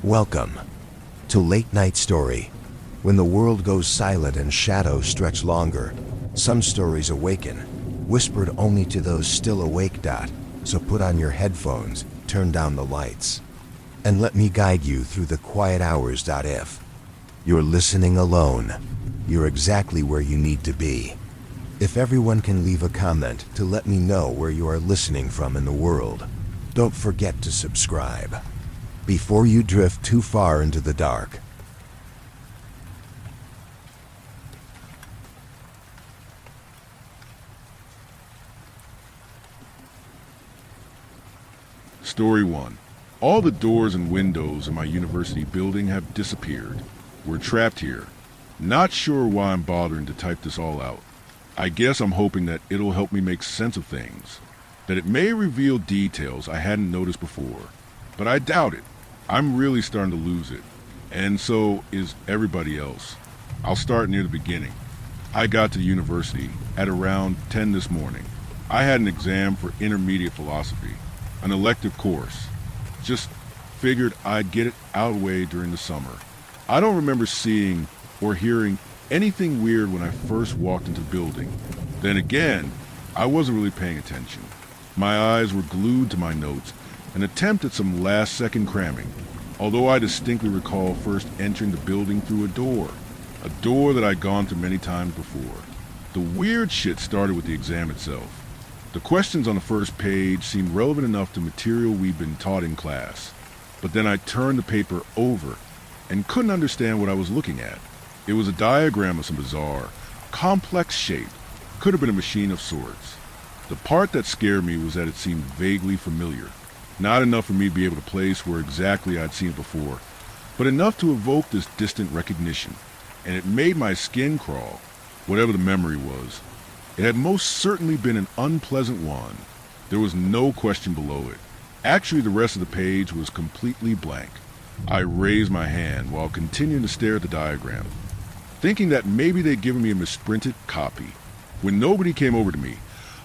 Welcome to Late Night Story. When the world goes silent and shadows stretch longer, some stories awaken, whispered only to those still awake. So put on your headphones, turn down the lights, and let me guide you through the quiet hours. If you're listening alone, you're exactly where you need to be. If everyone can leave a comment to let me know where you are listening from in the world, don't forget to subscribe before you drift too far into the dark. Story 1. All the doors and windows in my university building have disappeared. We're trapped here. Not sure why I'm bothering to type this all out. I guess I'm hoping that it'll help me make sense of things, that it may reveal details I hadn't noticed before. But I doubt it. I'm really starting to lose it. And so is everybody else. I'll start near the beginning. I got to the university at around 10 this morning. I had an exam for intermediate philosophy, an elective course. Just figured I'd get it out of the way during the summer. I don't remember seeing or hearing anything weird when I first walked into the building. Then again, I wasn't really paying attention. My eyes were glued to my notes, an attempt at some last-second cramming, although I distinctly recall first entering the building through a door that I'd gone through many times before. The weird shit started with the exam itself. The questions on the first page seemed relevant enough to material we'd been taught in class, but then I turned the paper over and couldn't understand what I was looking at. It was a diagram of some bizarre, complex shape. Could have been a machine of sorts. The part that scared me was that it seemed vaguely familiar. Not enough for me to be able to place where exactly I'd seen it before, but enough to evoke this distant recognition, and it made my skin crawl, whatever the memory was. It had most certainly been an unpleasant one. There was no question below it. Actually, the rest of the page was completely blank. I raised my hand while continuing to stare at the diagram, thinking that maybe they'd given me a misprinted copy. When nobody came over to me,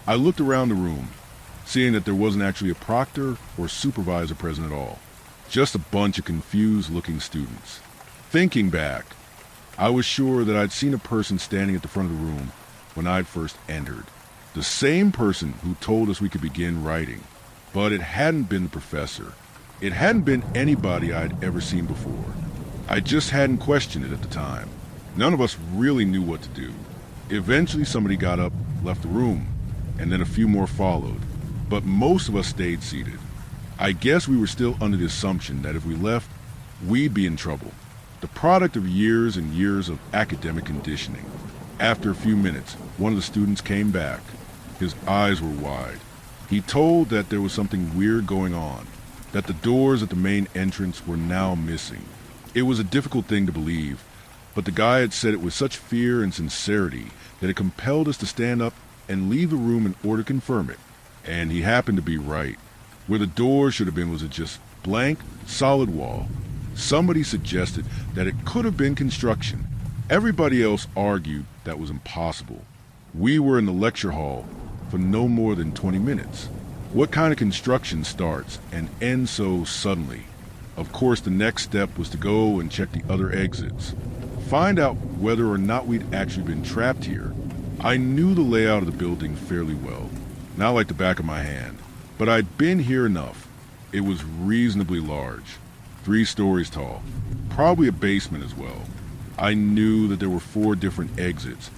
I looked around the room, seeing that there wasn't actually a proctor or supervisor present at all. Just a bunch of confused-looking students. Thinking back, I was sure that I'd seen a person standing at the front of the room when I'd first entered. The same person who told us we could begin writing. But it hadn't been the professor. It hadn't been anybody I'd ever seen before. I just hadn't questioned it at the time. None of us really knew what to do. Eventually somebody got up, left the room, and then a few more followed. But most of us stayed seated. I guess we were still under the assumption that if we left, we'd be in trouble. The product of years and years of academic conditioning. After a few minutes, one of the students came back. His eyes were wide. He told that there was something weird going on, that the doors at the main entrance were now missing. It was a difficult thing to believe, but the guy had said it with such fear and sincerity that it compelled us to stand up and leave the room in order to confirm it. And he happened to be right. Where the door should have been was a just blank, solid wall. Somebody suggested that it could have been construction. Everybody else argued that was impossible. We were in the lecture hall for no more than 20 minutes. What kind of construction starts and ends so suddenly? Of course, the next step was to go and check the other exits. Find out whether or not we'd actually been trapped here. I knew the layout of the building fairly well. Not like the back of my hand, but I'd been here enough. It was reasonably large, 3 stories tall, probably a basement as well. I knew that there were 4 different exits,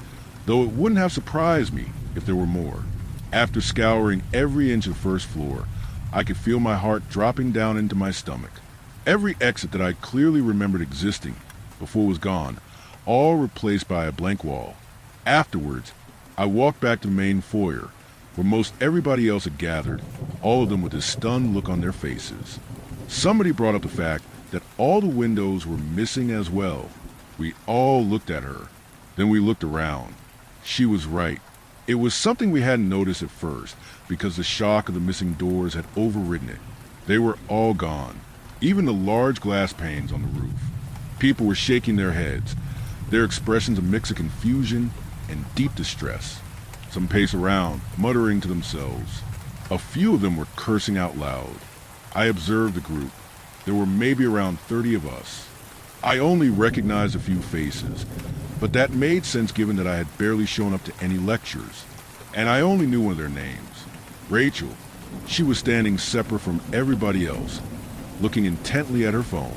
though it wouldn't have surprised me if there were more. After scouring every inch of the first floor, I could feel my heart dropping down into my stomach. Every exit that I clearly remembered existing before was gone, all replaced by a blank wall. Afterwards, I walked back to the main foyer, where most everybody else had gathered, all of them with a stunned look on their faces. Somebody brought up the fact that all the windows were missing as well. We all looked at her. Then we looked around. She was right. It was something we hadn't noticed at first, because the shock of the missing doors had overridden it. They were all gone, even the large glass panes on the roof. People were shaking their heads, their expressions a mix of confusion and deep distress. Some paced around, muttering to themselves. A few of them were cursing out loud. I observed the group. There were maybe around 30 of us. I only recognized a few faces, but that made sense given that I had barely shown up to any lectures, and I only knew one of their names. Rachel. She was standing separate from everybody else, looking intently at her phone.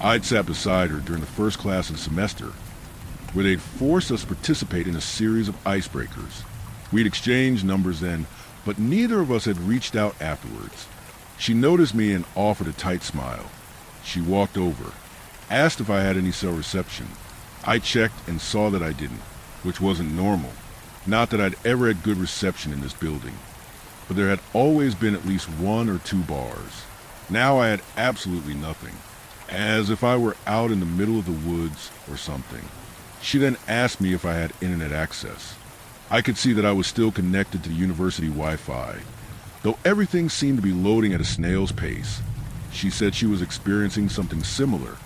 I'd sat beside her during the first class of the semester, where they'd forced us to participate in a series of icebreakers. We'd exchanged numbers then, but neither of us had reached out afterwards. She noticed me and offered a tight smile. She walked over, asked if I had any cell reception. I checked and saw that I didn't, which wasn't normal. Not that I'd ever had good reception in this building, but there had always been at least 1 or 2 bars. Now I had absolutely nothing, as if I were out in the middle of the woods or something. She then asked me if I had internet access. I could see that I was still connected to the university Wi-Fi, though everything seemed to be loading at a snail's pace. She said she was experiencing something similar.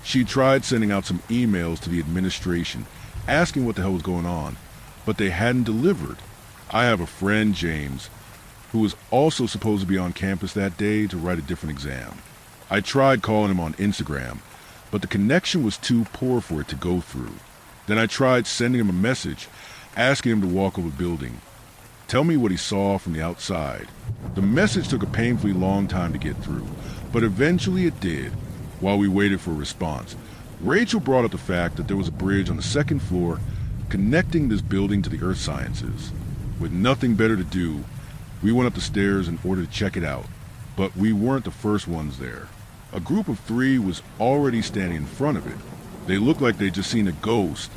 She tried sending out some emails to the administration, asking what the hell was going on, but they hadn't delivered. I have a friend, James, who was also supposed to be on campus that day to write a different exam. I tried calling him on Instagram, but the connection was too poor for it to go through. Then I tried sending him a message, asking him to walk over the building, tell me what he saw from the outside. The message took a painfully long time to get through, but eventually it did. While we waited for a response, Rachel brought up the fact that there was a bridge on the 2nd floor connecting this building to the earth sciences. With nothing better to do, we went up the stairs in order to check it out, but we weren't the first ones there. A group of 3 was already standing in front of it. They looked like they'd just seen a ghost.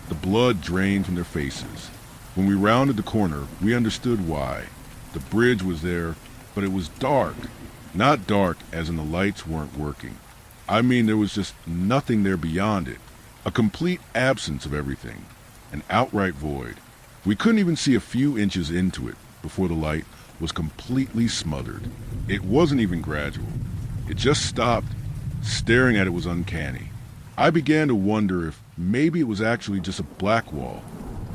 The blood drained from their faces. When we rounded the corner, we understood why. The bridge was there, but it was dark. Not dark as in the lights weren't working. I mean, there was just nothing there beyond it. A complete absence of everything. An outright void. We couldn't even see a few inches into it before the light was completely smothered. It wasn't even gradual. It just stopped. Staring at it was uncanny. I began to wonder if maybe it was actually just a black wall.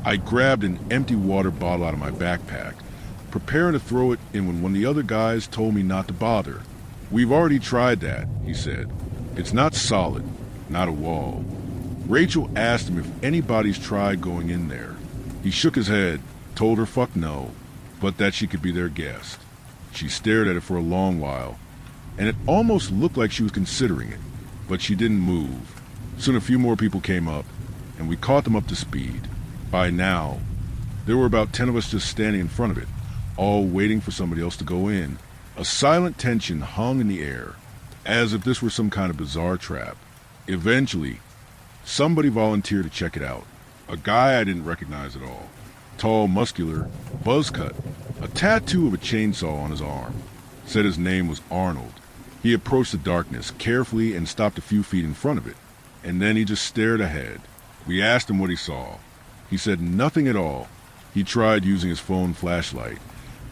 I grabbed an empty water bottle out of my backpack, preparing to throw it in when one of the other guys told me not to bother. We've already tried that, he said. It's not solid, not a wall. Rachel asked him if anybody's tried going in there. He shook his head, told her fuck no, but that she could be their guest. She stared at it for a long while, and it almost looked like she was considering it, but she didn't move. Soon a few more people came up, and we caught them up to speed. By now, there were about 10 of us just standing in front of it, all waiting for somebody else to go in. A silent tension hung in the air, as if this were some kind of bizarre trap. Eventually, somebody volunteered to check it out. A guy I didn't recognize at all. Tall, muscular, buzz cut, a tattoo of a chainsaw on his arm. Said his name was Arnold. He approached the darkness carefully and stopped a few feet in front of it, and then he just stared ahead. We asked him what he saw. He said nothing at all. He tried using his phone flashlight,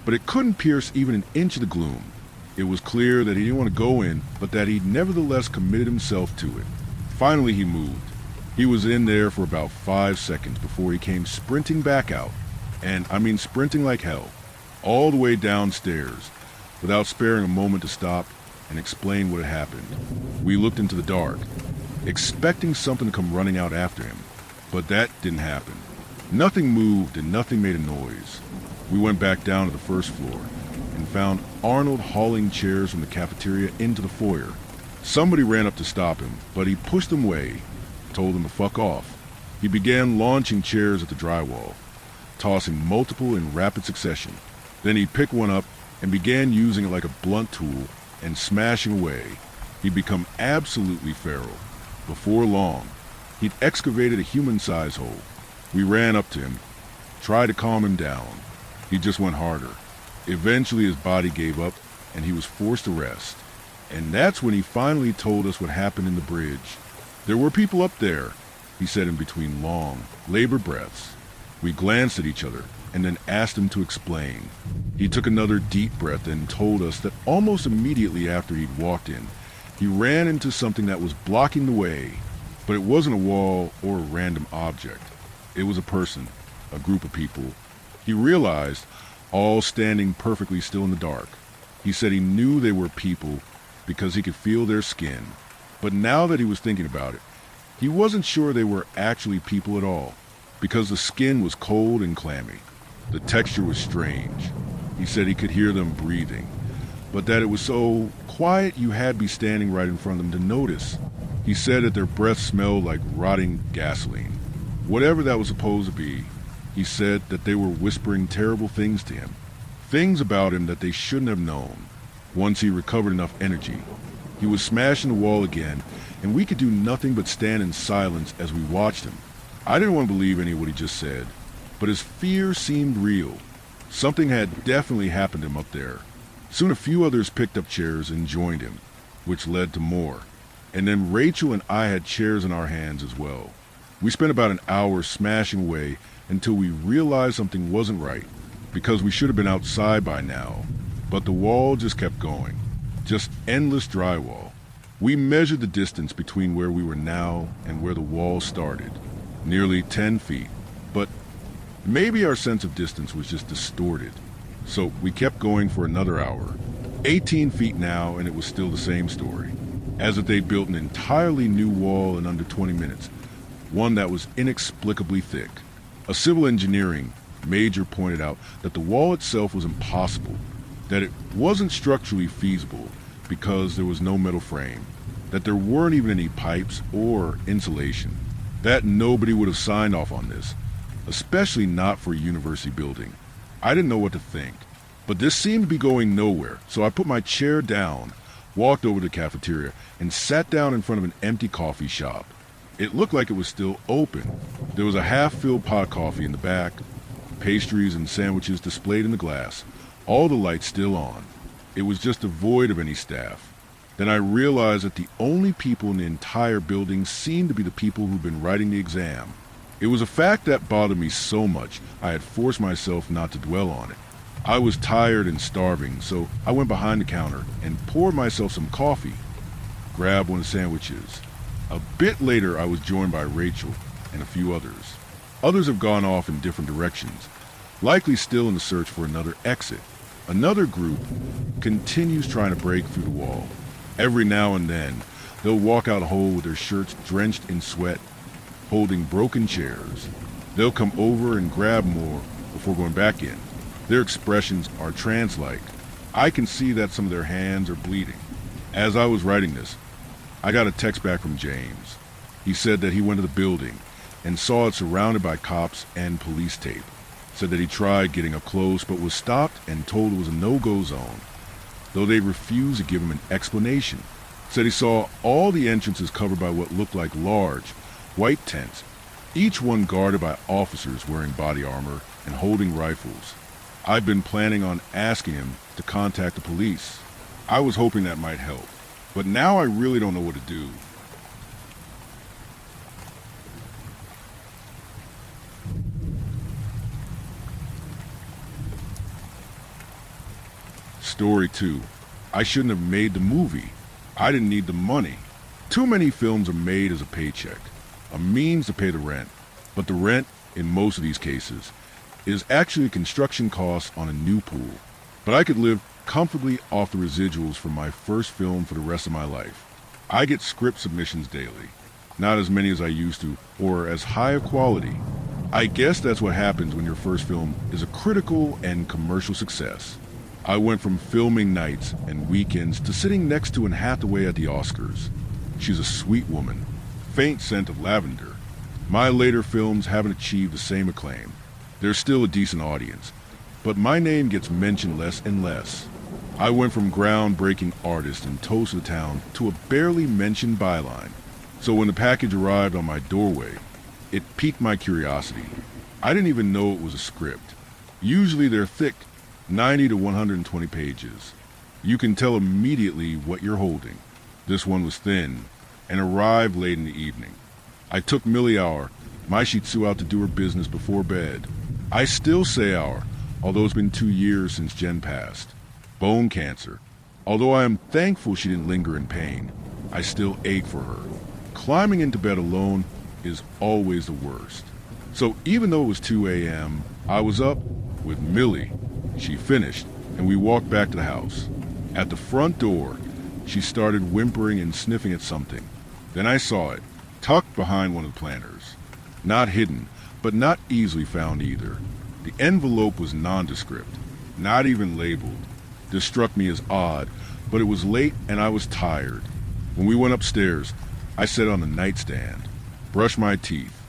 but it couldn't pierce even an inch of the gloom. It was clear that he didn't want to go in, but that he nevertheless committed himself to it. Finally he moved. He was in there for about 5 seconds before he came sprinting back out, and I mean sprinting like hell, all the way downstairs, without sparing a moment to stop and explain what had happened. We looked into the dark, expecting something to come running out after him, but that didn't happen. Nothing moved and nothing made a noise. We went back down to the first floor and found Arnold hauling chairs from the cafeteria into the foyer. Somebody ran up to stop him, but he pushed them away, told them to fuck off. He began launching chairs at the drywall, tossing multiple in rapid succession. Then he picked one up and began using it like a blunt tool and smashing away. He'd become absolutely feral. Before long, he'd excavated a human-sized hole. We ran up to him, tried to calm him down. He just went harder. Eventually his body gave up and he was forced to rest. And that's when he finally told us what happened in the bridge. There were people up there, he said in between long, labored breaths. We glanced at each other and then asked him to explain. He took another deep breath and told us that almost immediately after he'd walked in, he ran into something that was blocking the way, but it wasn't a wall or a random object. It was a person, a group of people. He realized, all standing perfectly still in the dark. He said he knew they were people, because he could feel their skin. But now that he was thinking about it, he wasn't sure they were actually people at all, because the skin was cold and clammy. The texture was strange. He said he could hear them breathing, but that it was so quiet you had to be standing right in front of them to notice. He said that their breath smelled like rotting gasoline. Whatever that was supposed to be, he said that they were whispering terrible things to him. Things about him that they shouldn't have known. Once he recovered enough energy, he was smashing the wall again, and we could do nothing but stand in silence as we watched him. I didn't want to believe any of what he just said, but his fear seemed real. Something had definitely happened to him up there. Soon a few others picked up chairs and joined him, which led to more. And then Rachel and I had chairs in our hands as well. We spent about an hour smashing away until we realized something wasn't right, because we should have been outside by now. But the wall just kept going. Just endless drywall. We measured the distance between where we were now and where the wall started. Nearly 10 feet. But maybe our sense of distance was just distorted. So we kept going for another hour. 18 feet now, and it was still the same story. As if they built an entirely new wall in under 20 minutes. One that was inexplicably thick. A civil engineering major pointed out that the wall itself was impossible. That it wasn't structurally feasible because there was no metal frame, that there weren't even any pipes or insulation, that nobody would have signed off on this, especially not for a university building. I didn't know what to think, but this seemed to be going nowhere, so I put my chair down, walked over to the cafeteria, and sat down in front of an empty coffee shop. It looked like it was still open. There was a half-filled pot of coffee in the back, pastries and sandwiches displayed in the glass, all the lights still on. It was just devoid of any staff. Then I realized that the only people in the entire building seemed to be the people who'd been writing the exam. It was a fact that bothered me so much I had forced myself not to dwell on it. I was tired and starving, so I went behind the counter and poured myself some coffee, grabbed one of the sandwiches. A bit later I was joined by Rachel and a few others. Others have gone off in different directions, likely still in the search for another exit. Another group continues trying to break through the wall. Every now and then, they'll walk out a hole with their shirts drenched in sweat, holding broken chairs. They'll come over and grab more before going back in. Their expressions are trance-like. I can see that some of their hands are bleeding. As I was writing this, I got a text back from James. He said that he went to the building and saw it surrounded by cops and police tape. Said that he tried getting up close but was stopped and told it was a no-go zone, though they refused to give him an explanation. Said he saw all the entrances covered by what looked like large, white tents, each one guarded by officers wearing body armor and holding rifles. I've been planning on asking him to contact the police. I was hoping that might help, but now I really don't know what to do. Story 2. I shouldn't have made the movie. I didn't need the money. Too many films are made as a paycheck, a means to pay the rent. But the rent, in most of these cases, is actually a construction cost on a new pool. But I could live comfortably off the residuals from my first film for the rest of my life. I get script submissions daily. Not as many as I used to, or as high a quality. I guess that's what happens when your first film is a critical and commercial success. I went from filming nights and weekends to sitting next to Anne Hathaway at the Oscars. She's a sweet woman, faint scent of lavender. My later films haven't achieved the same acclaim. There's still a decent audience, but my name gets mentioned less and less. I went from groundbreaking artist and toast of the town to a barely mentioned byline. So when the package arrived on my doorway, it piqued my curiosity. I didn't even know it was a script. Usually they're thick, 90 to 120 pages. You can tell immediately what you're holding. This one was thin and arrived late in the evening. I took Millie our, my Shih Tzu, out to do her business before bed. I still say our, although it's been 2 years since Jen passed. Bone cancer. Although I am thankful she didn't linger in pain, I still ache for her. Climbing into bed alone is always the worst. So even though it was 2 a.m., I was up with Millie. She finished, and we walked back to the house. At the front door, She started whimpering and sniffing at something. Then I saw it, tucked behind one of the planters. Not hidden, but not easily found either. The envelope was nondescript, not even labeled. This struck me as odd, but it was late and I was tired. When we went upstairs, I sat on the nightstand, brushed my teeth,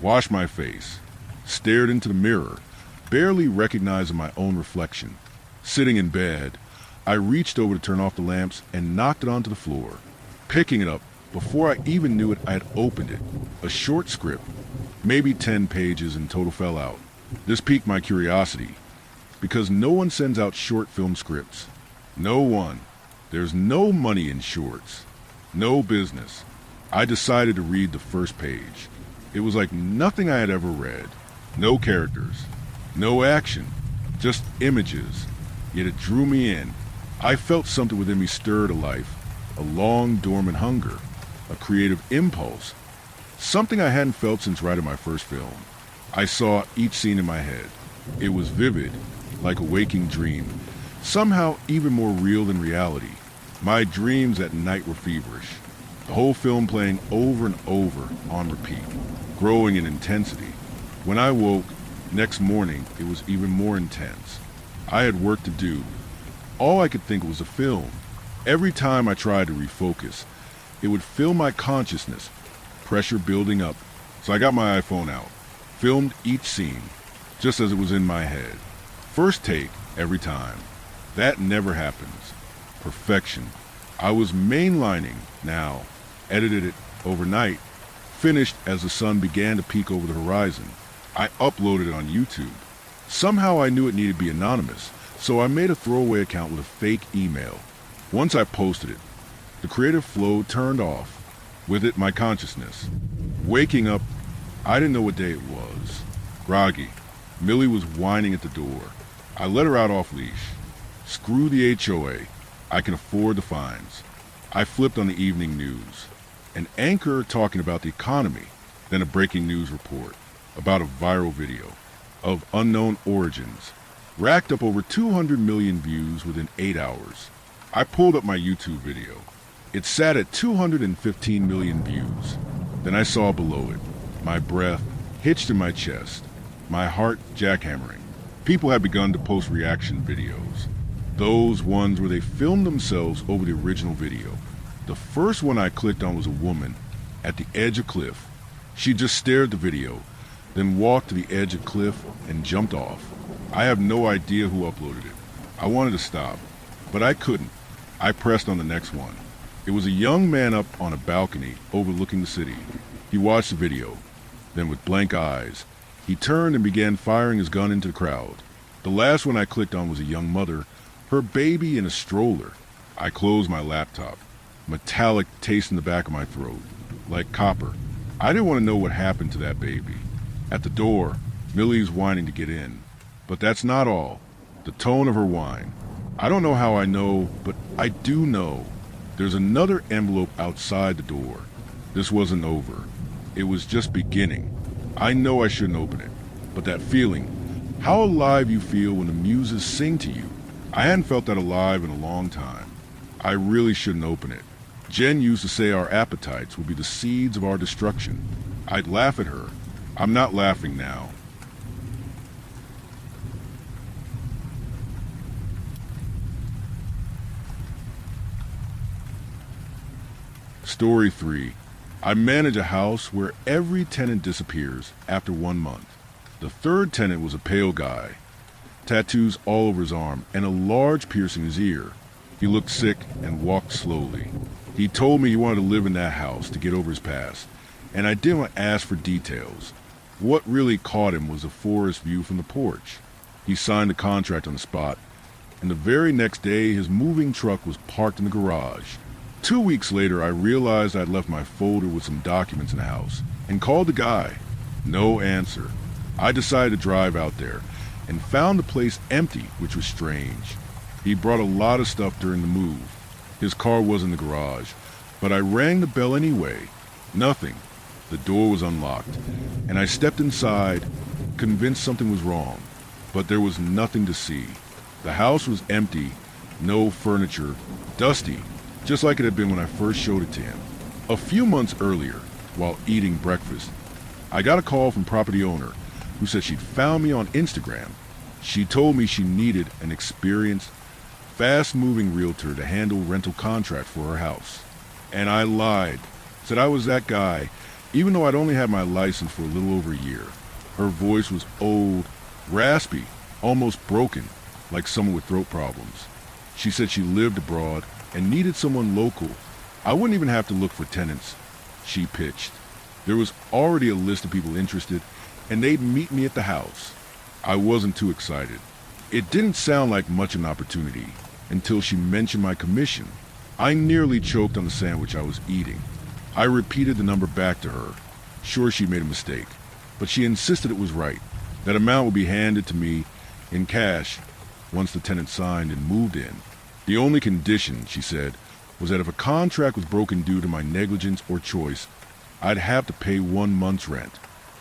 washed my face, stared into the mirror, barely recognizing my own reflection. Sitting in bed, I reached over to turn off the lamps and knocked it onto the floor. Picking it up, before I even knew it, I had opened it. A short script, maybe 10 pages in total, fell out. This piqued my curiosity, because no one sends out short film scripts. No one. There's no money in shorts. No business. I decided to read the first page. It was like nothing I had ever read. No characters. No action. Just images. Yet it drew me in. I felt something within me stir to life. A long dormant hunger. A creative impulse. Something I hadn't felt since writing my first film. I saw each scene in my head. It was vivid, like a waking dream. Somehow even more real than reality. My dreams at night were feverish. The whole film playing over and over on repeat, growing in intensity. When I woke, next morning, it was even more intense. I had work to do. All I could think was a film. Every time I tried to refocus, it would fill my consciousness, pressure building up. So I got my iPhone out, filmed each scene, just as it was in my head. First take, every time. That never happens. Perfection. I was mainlining now, edited it overnight, finished as the sun began to peek over the horizon. I uploaded it on YouTube. Somehow I knew it needed to be anonymous, so I made a throwaway account with a fake email. Once I posted it, the creative flow turned off. With it, my consciousness. Waking up, I didn't know what day it was. Groggy. Millie was whining at the door. I let her out off leash. Screw the HOA. I can afford the fines. I flipped on the evening news. An anchor talking about the economy, then a breaking news report about a viral video of unknown origins. Racked up over 200 million views within 8 hours. I pulled up my YouTube video. It sat at 215 million views. Then I saw below it, my breath hitched in my chest, my heart jackhammering. People had begun to post reaction videos. Those ones where they filmed themselves over the original video. The first one I clicked on was a woman at the edge of a cliff. She just stared at the video, then walked to the edge of the cliff and jumped off. I have no idea who uploaded it. I wanted to stop, but I couldn't. I pressed on the next one. It was a young man up on a balcony overlooking the city. He watched the video. Then with blank eyes, he turned and began firing his gun into the crowd. The last one I clicked on was a young mother, her baby in a stroller. I closed my laptop. Metallic taste in the back of my throat, like copper. I didn't want to know what happened to that baby. At the door, Millie's whining to get in. But that's not all. The tone of her whine. I don't know how I know, but I do know. There's another envelope outside the door. This wasn't over. It was just beginning. I know I shouldn't open it, but that feeling, how alive you feel when the muses sing to you. I hadn't felt that alive in a long time. I really shouldn't open it. Jen used to say our appetites would be the seeds of our destruction. I'd laugh at her. I'm not laughing now. Story 3. I manage a house where every tenant disappears after 1 month. The third tenant was a pale guy, tattoos all over his arm and a large piercing in his ear. He looked sick and walked slowly. He told me he wanted to live in that house to get over his past, and I didn't want to ask for details. What really caught him was a forest view from the porch. He signed the contract on the spot, and the very next day his moving truck was parked in the garage. 2 weeks later, I realized I'd left my folder with some documents in the house and called the guy. No answer. I decided to drive out there and found the place empty, which was strange. He brought a lot of stuff during the move. His car was in the garage, but I rang the bell anyway. Nothing. The door was unlocked, and I stepped inside, convinced something was wrong, but there was nothing to see. The house was empty, no furniture, dusty. just like it had been when I first showed it to him. A few months earlier, while eating breakfast, I got a call from property owner who said she'd found me on Instagram. She told me she needed an experienced, fast-moving realtor to handle rental contract for her house. And I lied, said I was that guy, even though I'd only had my license for a little over a year. Her voice was old, raspy, almost broken, like someone with throat problems. She said she lived abroad and needed someone local. I wouldn't even have to look for tenants, she pitched. There was already a list of people interested, and they'd meet me at the house. I wasn't too excited. It didn't sound like much of an opportunity until she mentioned my commission. I nearly choked on the sandwich I was eating. I repeated the number back to her, sure she'd made a mistake, but she insisted it was right. That amount would be handed to me in cash once the tenant signed and moved in. The only condition, she said, was that if a contract was broken due to my negligence or choice, I'd have to pay 1 month's rent.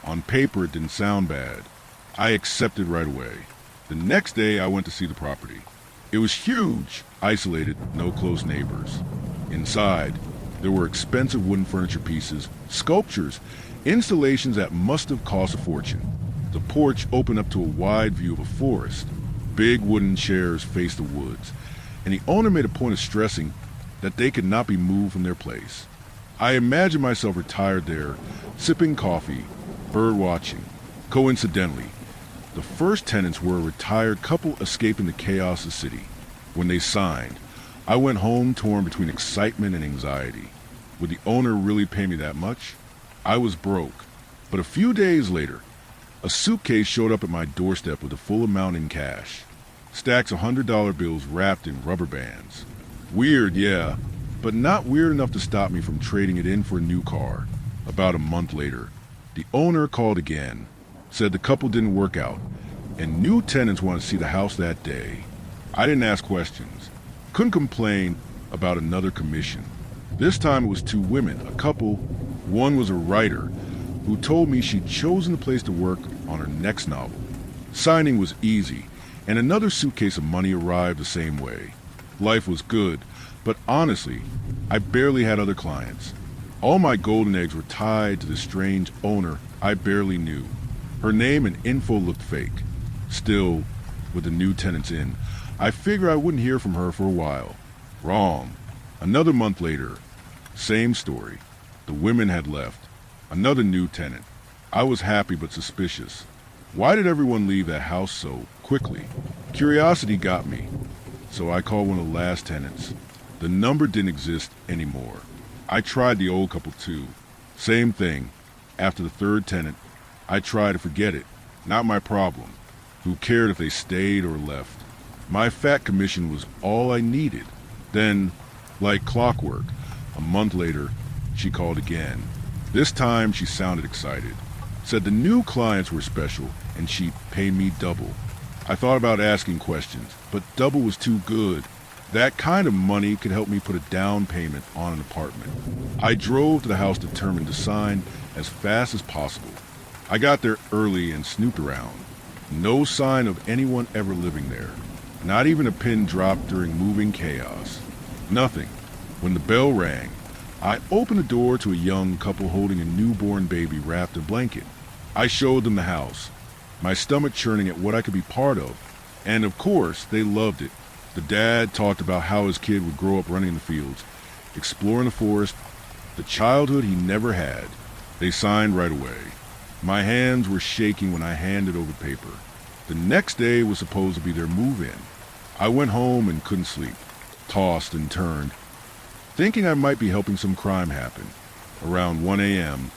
On paper, it didn't sound bad. I accepted right away. The next day, I went to see the property. It was huge, isolated, no close neighbors. Inside, there were expensive wooden furniture pieces, sculptures, installations that must have cost a fortune. The porch opened up to a wide view of a forest. Big wooden chairs faced the woods, and the owner made a point of stressing that they could not be moved from their place. I imagined myself retired there, sipping coffee, bird watching. Coincidentally, the first tenants were a retired couple escaping the chaos of the city. When they signed, I went home torn between excitement and anxiety. Would the owner really pay me that much? I was broke, but a few days later, a suitcase showed up at my doorstep with the full amount in cash. Stacks of $100 bills wrapped in rubber bands. Weird, yeah, but not weird enough to stop me from trading it in for a new car. About a month later, the owner called again, said the couple didn't work out, and new tenants wanted to see the house that day. I didn't ask questions. Couldn't complain about another commission. This time it was 2 women, a couple. One was a writer who told me she'd chosen the place to work on her next novel. Signing was easy, and another suitcase of money arrived the same way. Life was good, but honestly, I barely had other clients. All my golden eggs were tied to this strange owner I barely knew. Her name and info looked fake. Still, with the new tenants in, I figured I wouldn't hear from her for a while. Wrong. Another month later, same story. The women had left. Another new tenant. I was happy but suspicious. Why did everyone leave that house so quickly? Curiosity got me, so I called one of the last tenants. The number didn't exist anymore. I tried the old couple too. Same thing. After the 3rd tenant, I tried to forget it. Not my problem. Who cared if they stayed or left? My fat commission was all I needed. Then, like clockwork, a month later, she called again. This time she sounded excited. Said the new clients were special and she'd pay me double. I thought about asking questions, but double was too good. That kind of money could help me put a down payment on an apartment. I drove to the house determined to sign as fast as possible. I got there early and snooped around. No sign of anyone ever living there. Not even a pin dropped during moving chaos. Nothing. When the bell rang, I opened the door to a young couple holding a newborn baby wrapped in a blanket. I showed them the house, my stomach churning at what I could be part of. And of course, they loved it. The dad talked about how his kid would grow up running in the fields, exploring the forest, the childhood he never had. They signed right away. My hands were shaking when I handed over paper. The next day was supposed to be their move-in. I went home and couldn't sleep, tossed and turned, thinking I might be helping some crime happen. Around 1 a.m.,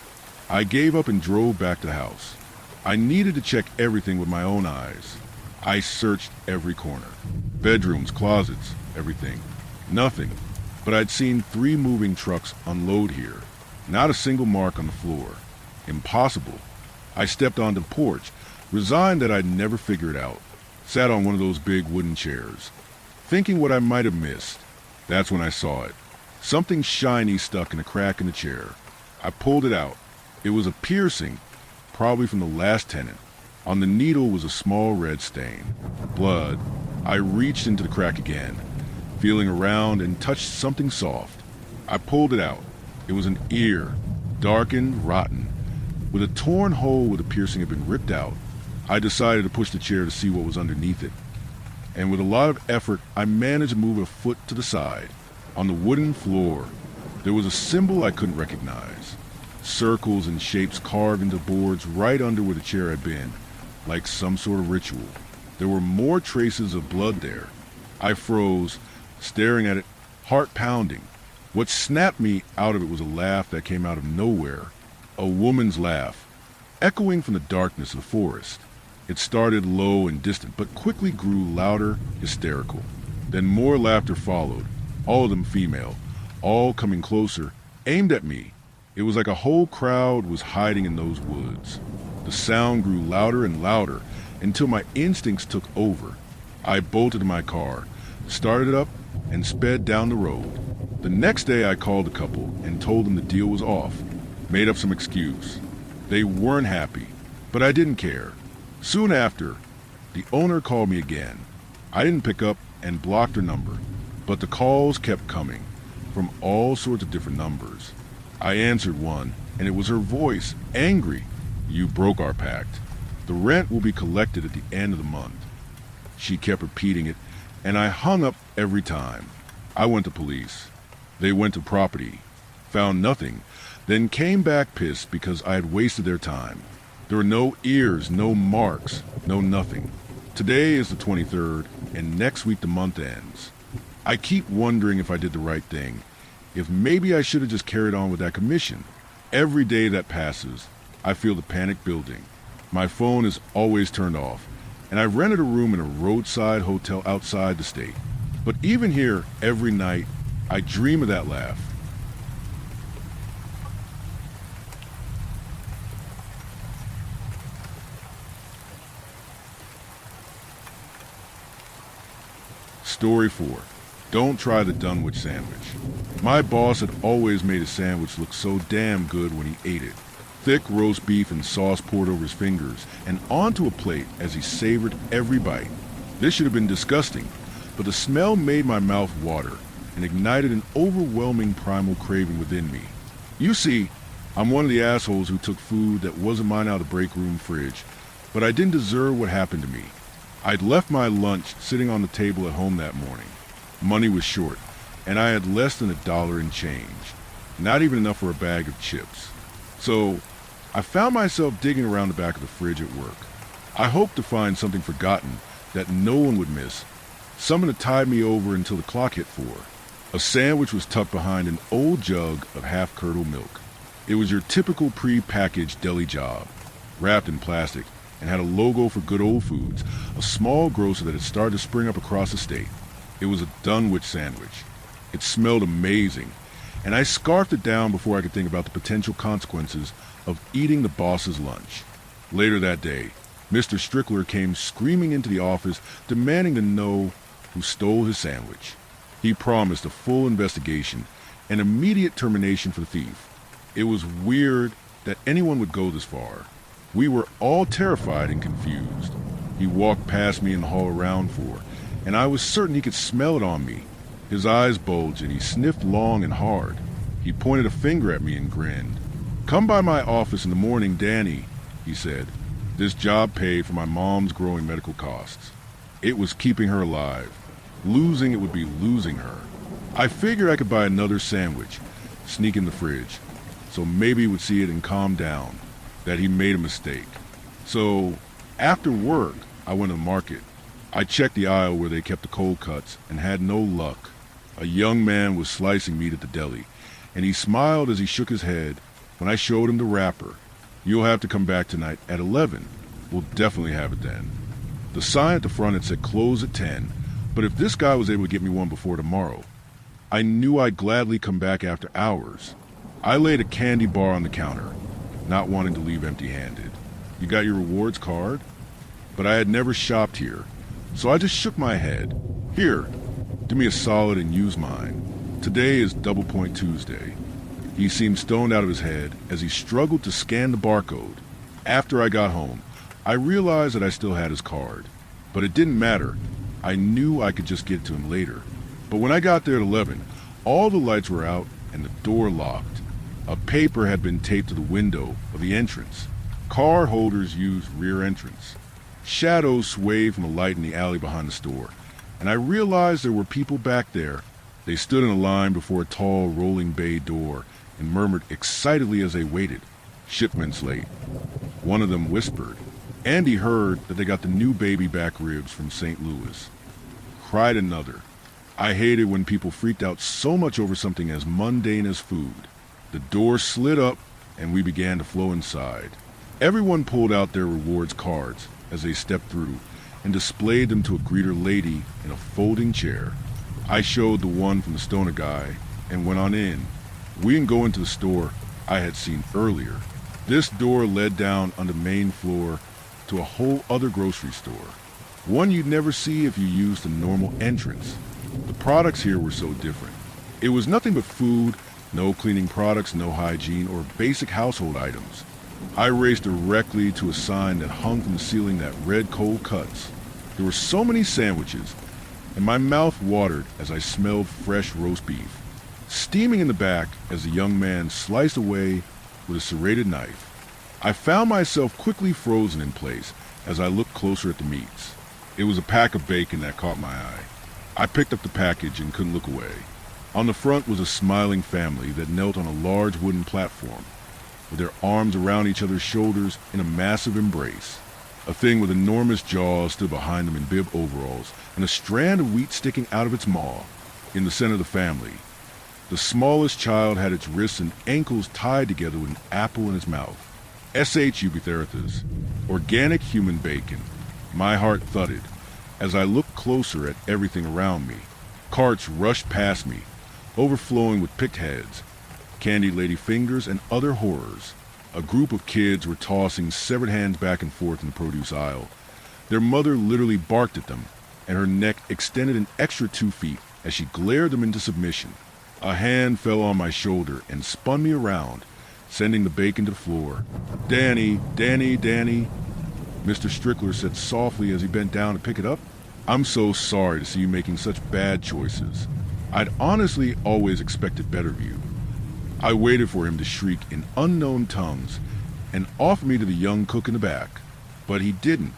I gave up and drove back to the house. I needed to check everything with my own eyes. I searched every corner. Bedrooms, closets, everything. Nothing. But I'd seen 3 moving trucks unload here. Not a single mark on the floor. Impossible. I stepped onto the porch, resigned that I'd never figure it out. Sat on one of those big wooden chairs, thinking what I might have missed. That's when I saw it. Something shiny stuck in a crack in the chair. I pulled it out. It was a piercing, probably from the last tenant. On the needle was a small red stain. Blood. I reached into the crack again. feeling around, and touched something soft. I pulled it out. It was an ear, darkened, rotten, with a torn hole where the piercing had been ripped out. I decided to push the chair to see what was underneath it, and with a lot of effort, I managed to move a foot to the side. On the wooden floor, there was a symbol I couldn't recognize. Circles and shapes carved into boards right under where the chair had been, like some sort of ritual. There were more traces of blood there. I froze, staring at it, heart pounding. What snapped me out of it was a laugh that came out of nowhere. A woman's laugh, echoing from the darkness of the forest. It started low and distant, but quickly grew louder, hysterical. Then more laughter followed, all of them female, all coming closer, aimed at me. It was like a whole crowd was hiding in those woods. The sound grew louder and louder until my instincts took over. I bolted to my car, started it up, and sped down the road. The next day I called the couple and told them the deal was off, made up some excuse. They weren't happy, but I didn't care. Soon after, the owner called me again. I didn't pick up and blocked her number, but the calls kept coming, from all sorts of different numbers. I answered one, and it was her voice, angry. "You broke our pact. The rent will be collected at the end of the month." She kept repeating it, and I hung up every time. I went to police. They went to property, found nothing, then came back pissed because I had wasted their time. There were no ears, no marks, no nothing. Today is the 23rd, and next week the month ends. I keep wondering if I did the right thing, if maybe I should have just carried on with that commission. Every day that passes, I feel the panic building. My phone is always turned off, and I've rented a room in a roadside hotel outside the state. But even here, every night, I dream of that laugh. Story 4. Don't try the Dunwich sandwich. My boss had always made a sandwich look so damn good when he ate it. Thick roast beef and sauce poured over his fingers and onto a plate as he savored every bite. This should have been disgusting, but the smell made my mouth water and ignited an overwhelming primal craving within me. You see, I'm one of the assholes who took food that wasn't mine out of the break room fridge, but I didn't deserve what happened to me. I'd left my lunch sitting on the table at home that morning. Money was short, and I had less than $1 in change, not even enough for a bag of chips. So I found myself digging around the back of the fridge at work. I hoped to find something forgotten that no one would miss, something to tide me over until the clock hit 4. A sandwich was tucked behind an old jug of half-curdled milk. It was your typical pre-packaged deli job, wrapped in plastic, and had a logo for Good Old Foods, a small grocer that had started to spring up across the state. It was a Dunwich sandwich. It smelled amazing, and I scarfed it down before I could think about the potential consequences of eating the boss's lunch. Later that day, Mr. Strickler came screaming into the office, demanding to know who stole his sandwich. He promised a full investigation and immediate termination for the thief. It was weird that anyone would go this far. We were all terrified and confused. He walked past me in the hall around 4, and I was certain he could smell it on me. His eyes bulged and he sniffed long and hard. He pointed a finger at me and grinned. "Come by my office in the morning, Danny," he said. This job paid for my mom's growing medical costs. It was keeping her alive. Losing it would be losing her. I figured I could buy another sandwich, sneak in the fridge, so maybe he would see it and calm down, that he made a mistake. So, after work, I went to the market. I checked the aisle where they kept the cold cuts and had no luck. A young man was slicing meat at the deli, and he smiled as he shook his head when I showed him the wrapper. "You'll have to come back tonight at 11. We'll definitely have it then." The sign at the front had said close at 10, but if this guy was able to get me one before tomorrow, I knew I'd gladly come back after hours. I laid a candy bar on the counter, not wanting to leave empty-handed. "You got your rewards card?" But I had never shopped here, so I just shook my head. "Here, do me a solid and use mine. Today is Double Point Tuesday." He seemed stoned out of his head as he struggled to scan the barcode. After I got home, I realized that I still had his card. But it didn't matter. I knew I could just get to him later. But when I got there at 11, all the lights were out and the door locked. A paper had been taped to the window of the entrance. Car holders used rear entrance. Shadows swayed from the light in the alley behind the store, and I realized there were people back there. They stood in a line before a tall, rolling bay door and murmured excitedly as they waited. "Shipment's late." One of them whispered. Andy heard that they got the new baby back ribs from St. Louis. Cried another. I hated when people freaked out so much over something as mundane as food. The door slid up and we began to flow inside. Everyone pulled out their rewards cards as they stepped through and displayed them to a greeter lady in a folding chair. I showed the one from the stoner guy and went on in. We didn't go into the store I had seen earlier. This door led down on the main floor to a whole other grocery store, one you'd never see if you used the normal entrance. The products here were so different. It was nothing but food, no cleaning products, no hygiene, or basic household items. I raced directly to a sign that hung from the ceiling that read "Cold Cuts." There were so many sandwiches, and my mouth watered as I smelled fresh roast beef, steaming in the back as the young man sliced away with a serrated knife. I found myself quickly frozen in place as I looked closer at the meats. It was a pack of bacon that caught my eye. I picked up the package and couldn't look away. On the front was a smiling family that knelt on a large wooden platform, with their arms around each other's shoulders in a massive embrace. A thing with enormous jaws stood behind them in bib overalls and a strand of wheat sticking out of its maw. In the center of the family, the smallest child had its wrists and ankles tied together with an apple in its mouth. S.H. Eubitherithus, organic human bacon. My heart thudded as I looked closer at everything around me. Carts rushed past me, overflowing with picked heads, candied lady fingers, and other horrors. A group of kids were tossing severed hands back and forth in the produce aisle. Their mother literally barked at them, and her neck extended an extra 2 feet as she glared them into submission. A hand fell on my shoulder and spun me around, sending the bacon to the floor. "Danny, Danny, Danny," Mr. Strickler said softly as he bent down to pick it up. "I'm so sorry to see you making such bad choices. I'd honestly always expected better of you." I waited for him to shriek in unknown tongues and offer me to the young cook in the back, but he didn't.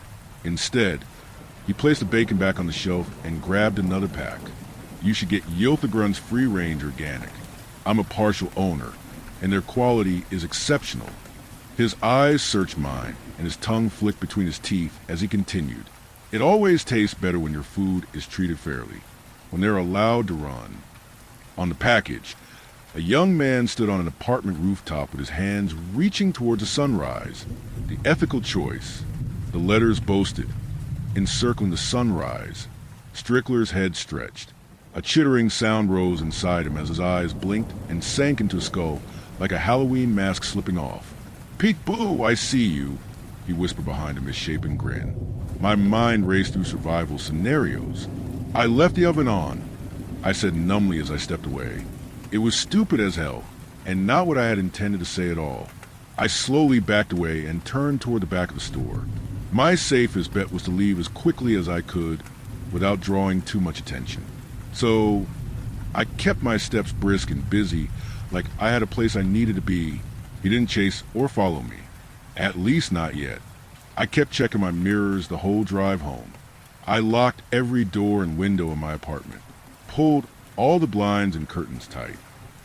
Instead, he placed the bacon back on the shelf and grabbed another pack. "You should get Yilthagrun's free-range organic. I'm a partial owner, and their quality is exceptional." His eyes searched mine, and his tongue flicked between his teeth as he continued. "It always tastes better when your food is treated fairly, when they're allowed to run." On the package, a young man stood on an apartment rooftop with his hands reaching towards the sunrise. The ethical choice, the letters boasted, encircling the sunrise. Strickler's head stretched. A chittering sound rose inside him as his eyes blinked and sank into his skull like a Halloween mask slipping off. "Pete Boo, I see you," he whispered behind him, his shapen grin. My mind raced through survival scenarios. "I left the oven on," I said numbly as I stepped away. It was stupid as hell, and not what I had intended to say at all. I slowly backed away and turned toward the back of the store. My safest bet was to leave as quickly as I could without drawing too much attention. So I kept my steps brisk and busy, like I had a place I needed to be. He didn't chase or follow me. At least not yet. I kept checking my mirrors the whole drive home. I locked every door and window in my apartment, pulled all the blinds and curtains tight.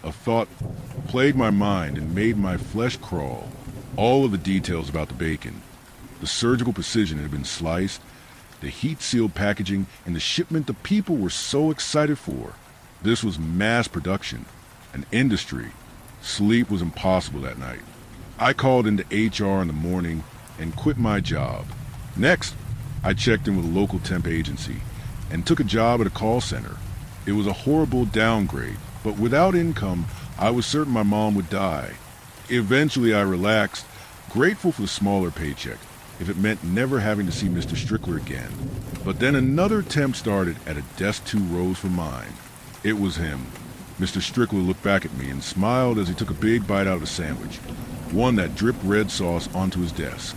A thought plagued my mind and made my flesh crawl. All of the details about the bacon, the surgical precision it had been sliced, the heat-sealed packaging, and the shipment the people were so excited for. This was mass production, an industry. Sleep was impossible that night. I called into HR in the morning and quit my job. Next, I checked in with a local temp agency and took a job at a call center. It was a horrible downgrade, but without income, I was certain my mom would die. Eventually, I relaxed, grateful for the smaller paycheck, if it meant never having to see Mr. Strickler again. But then another temp started at a desk 2 rows from mine. It was him. Mr. Strickler looked back at me and smiled as he took a big bite out of a sandwich, one that dripped red sauce onto his desk.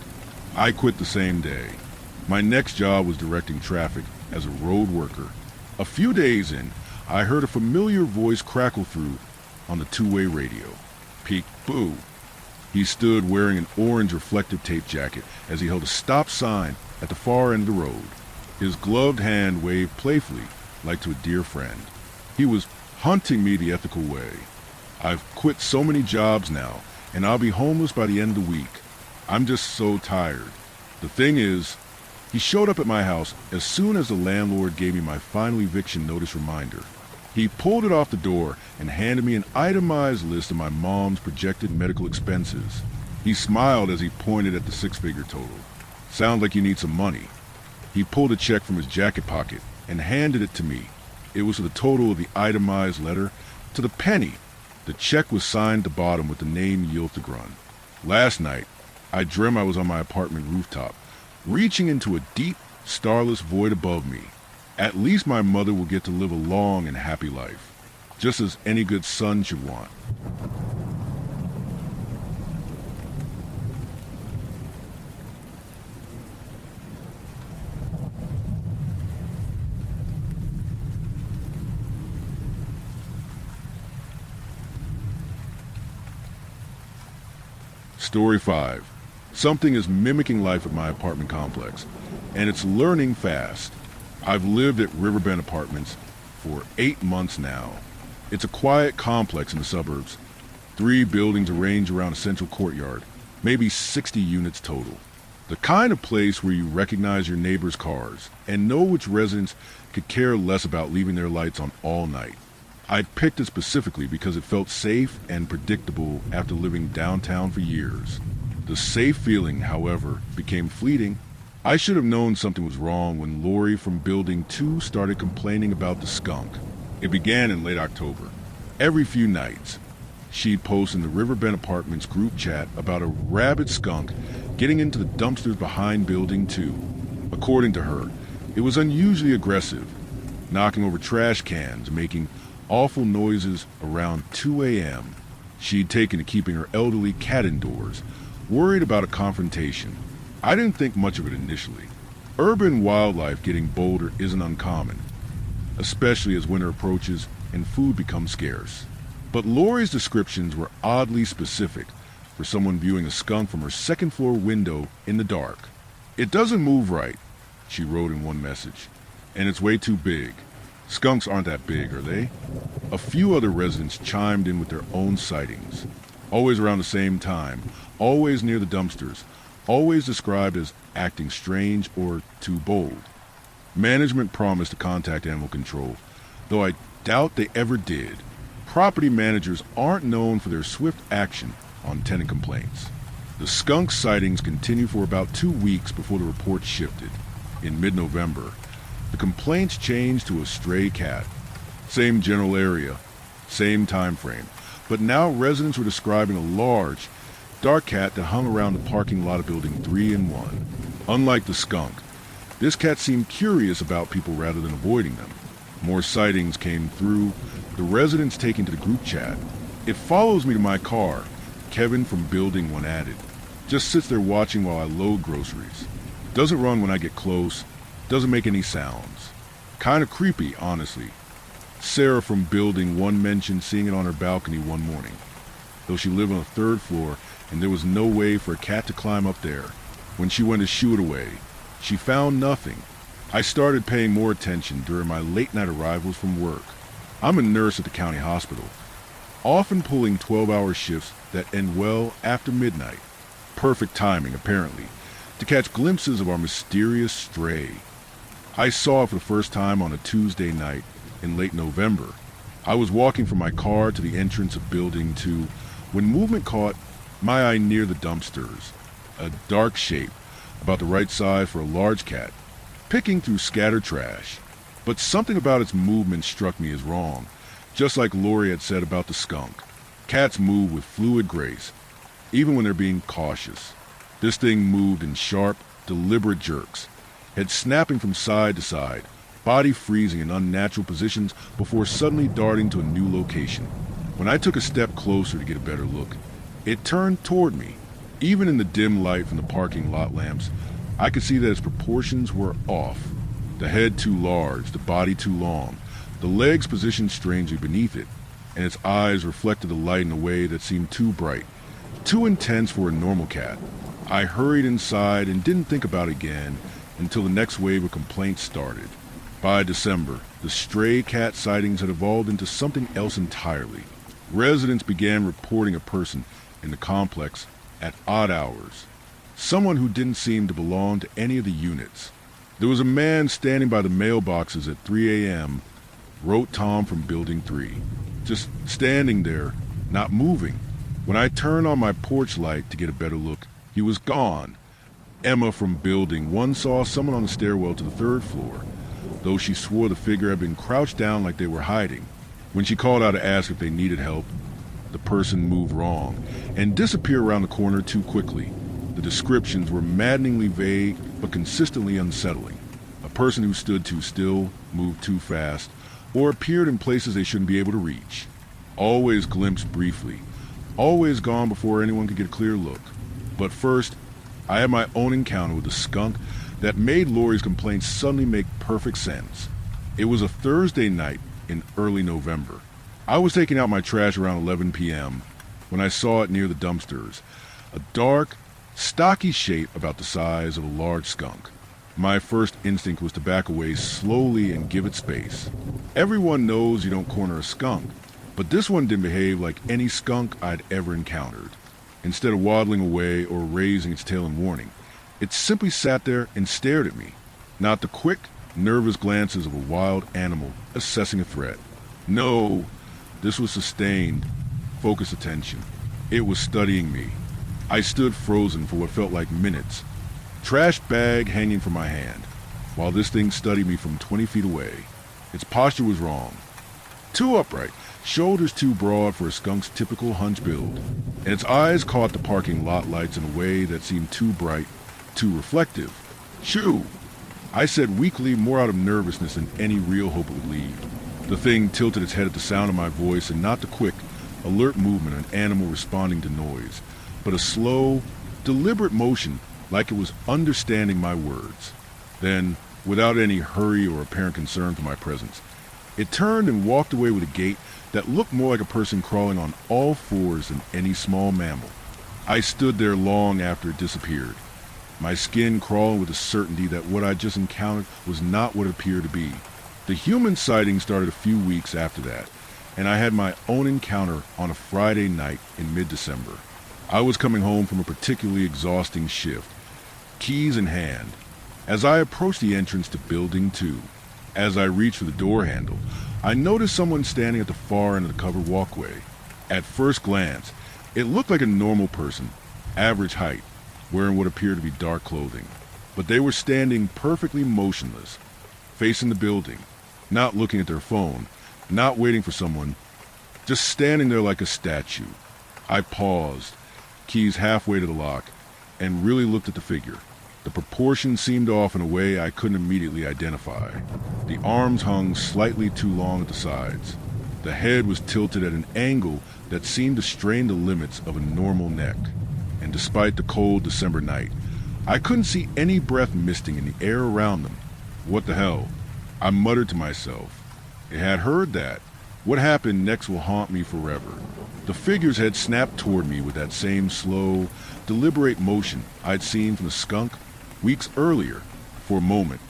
I quit the same day. My next job was directing traffic as a road worker. A few days in, I heard a familiar voice crackle through on the two-way radio. Peek boo. He stood wearing an orange reflective tape jacket as he held a stop sign at the far end of the road. His gloved hand waved playfully, like to a dear friend. He was hunting me the ethical way. I've quit so many jobs now, and I'll be homeless by the end of the week. I'm just so tired. The thing is, he showed up at my house as soon as the landlord gave me my final eviction notice reminder. He pulled it off the door and handed me an itemized list of my mom's projected medical expenses. He smiled as he pointed at the six-figure total. Sounds like you need some money. He pulled a check from his jacket pocket and handed it to me. It was the total of the itemized letter to the penny. The check was signed at the bottom with the name Yiltagran. Last night, I dreamt I was on my apartment rooftop, reaching into a deep, starless void above me. At least my mother will get to live a long and happy life, just as any good son should want. Story 5. Something is mimicking life at my apartment complex, and it's learning fast. I've lived at Riverbend Apartments for 8 months now. It's a quiet complex in the suburbs. 3 buildings arranged around a central courtyard, maybe 60 units total. The kind of place where you recognize your neighbor's cars and know which residents could care less about leaving their lights on all night. I picked it specifically because it felt safe and predictable after living downtown for years. The safe feeling, however, became fleeting. I should have known something was wrong when Lori from Building 2 started complaining about the skunk. It began in late October. Every few nights, she'd post in the Riverbend Apartments group chat about a rabid skunk getting into the dumpsters behind Building 2. According to her, it was unusually aggressive, knocking over trash cans, making awful noises around 2 a.m. She'd taken to keeping her elderly cat indoors, worried about a confrontation. I didn't think much of it initially. Urban wildlife getting bolder isn't uncommon, especially as winter approaches and food becomes scarce. But Lori's descriptions were oddly specific for someone viewing a skunk from her second-floor window in the dark. "It doesn't move right," she wrote in one message, "and it's way too big. Skunks aren't that big, are they?" A few other residents chimed in with their own sightings. Always around the same time, always near the dumpsters, always described as acting strange or too bold. Management promised to contact animal control, though I doubt they ever did. Property managers aren't known for their swift action on tenant complaints. The skunk sightings continued for about 2 weeks before the report shifted. In mid-November, the complaints changed to a stray cat. Same general area, same time frame, but now residents were describing a large, dark cat that hung around the parking lot of Building 3 and 1. Unlike the skunk, this cat seemed curious about people rather than avoiding them. More sightings came through, the residents taking to the group chat. "It follows me to my car," Kevin from Building 1 added. "Just sits there watching while I load groceries. Doesn't run when I get close, doesn't make any sounds. Kinda creepy, honestly." Sarah from Building 1 mentioned seeing it on her balcony one morning, though she lived on the 3rd floor and there was no way for a cat to climb up there. When she went to shoo it away, she found nothing. I started paying more attention during my late-night arrivals from work. I'm a nurse at the county hospital, often pulling 12-hour shifts that end well after midnight. Perfect timing, apparently, to catch glimpses of our mysterious stray. I saw it for the first time on a Tuesday night in late November. I was walking from my car to the entrance of Building 2 when movement caught my eye near the dumpsters. A dark shape, about the right size for a large cat, picking through scattered trash. But something about its movement struck me as wrong, just like Lori had said about the skunk. Cats move with fluid grace, even when they're being cautious. This thing moved in sharp, deliberate jerks, head snapping from side to side, body freezing in unnatural positions before suddenly darting to a new location. When I took a step closer to get a better look, it turned toward me. Even in the dim light from the parking lot lamps, I could see that its proportions were off. The head too large, the body too long, the legs positioned strangely beneath it, and its eyes reflected the light in a way that seemed too bright, too intense for a normal cat. I hurried inside and didn't think about it again until the next wave of complaints started. By December, the stray cat sightings had evolved into something else entirely. Residents began reporting a person in the complex at odd hours, someone who didn't seem to belong to any of the units. There was a man standing by the mailboxes at 3 a.m., wrote Tom from Building 3. Just standing there, not moving. When I turned on my porch light to get a better look, he was gone. Emma from Building 1 saw someone on the stairwell to the 3rd floor, though she swore the figure had been crouched down like they were hiding. When she called out to ask if they needed help, the person moved wrong and disappeared around the corner too quickly. The descriptions were maddeningly vague but consistently unsettling. A person who stood too still, moved too fast, or appeared in places they shouldn't be able to reach. Always glimpsed briefly, always gone before anyone could get a clear look. But first, I had my own encounter with a skunk that made Lori's complaints suddenly make perfect sense. It was a Thursday night in early November. I was taking out my trash around 11 p.m. when I saw it near the dumpsters, a dark, stocky shape about the size of a large skunk. My first instinct was to back away slowly and give it space. Everyone knows you don't corner a skunk, but this one didn't behave like any skunk I'd ever encountered. Instead of waddling away or raising its tail in warning, it simply sat there and stared at me, not the quick, nervous glances of a wild animal assessing a threat. No, this was sustained, focused attention. It was studying me. I stood frozen for what felt like minutes, trash bag hanging from my hand, while this thing studied me from 20 feet away. Its posture was wrong. Too upright, shoulders too broad for a skunk's typical hunch build, and its eyes caught the parking lot lights in a way that seemed too bright, too reflective. Shoo! I said weakly, more out of nervousness than any real hope it would leave. The thing tilted its head at the sound of my voice, and not the quick, alert movement of an animal responding to noise, but a slow, deliberate motion like it was understanding my words. Then, without any hurry or apparent concern for my presence, it turned and walked away with a gait that looked more like a person crawling on all fours than any small mammal. I stood there long after it disappeared, my skin crawling with the certainty that what I just encountered was not what it appeared to be. The human sighting started a few weeks after that, and I had my own encounter on a Friday night in mid-December. I was coming home from a particularly exhausting shift, keys in hand. As I approached the entrance to Building 2, as I reached for the door handle, I noticed someone standing at the far end of the covered walkway. At first glance, it looked like a normal person, average height, wearing what appeared to be dark clothing. But they were standing perfectly motionless, facing the building, not looking at their phone, not waiting for someone, just standing there like a statue. I paused, keys halfway to the lock, and really looked at the figure. The proportions seemed off in a way I couldn't immediately identify. The arms hung slightly too long at the sides. The head was tilted at an angle that seemed to strain the limits of a normal neck. And despite the cold December night, I couldn't see any breath misting in the air around them. What the hell? I muttered to myself. It had heard that. What happened next will haunt me forever. The figure's head snapped toward me with that same slow, deliberate motion I'd seen from the skunk weeks earlier. For a moment,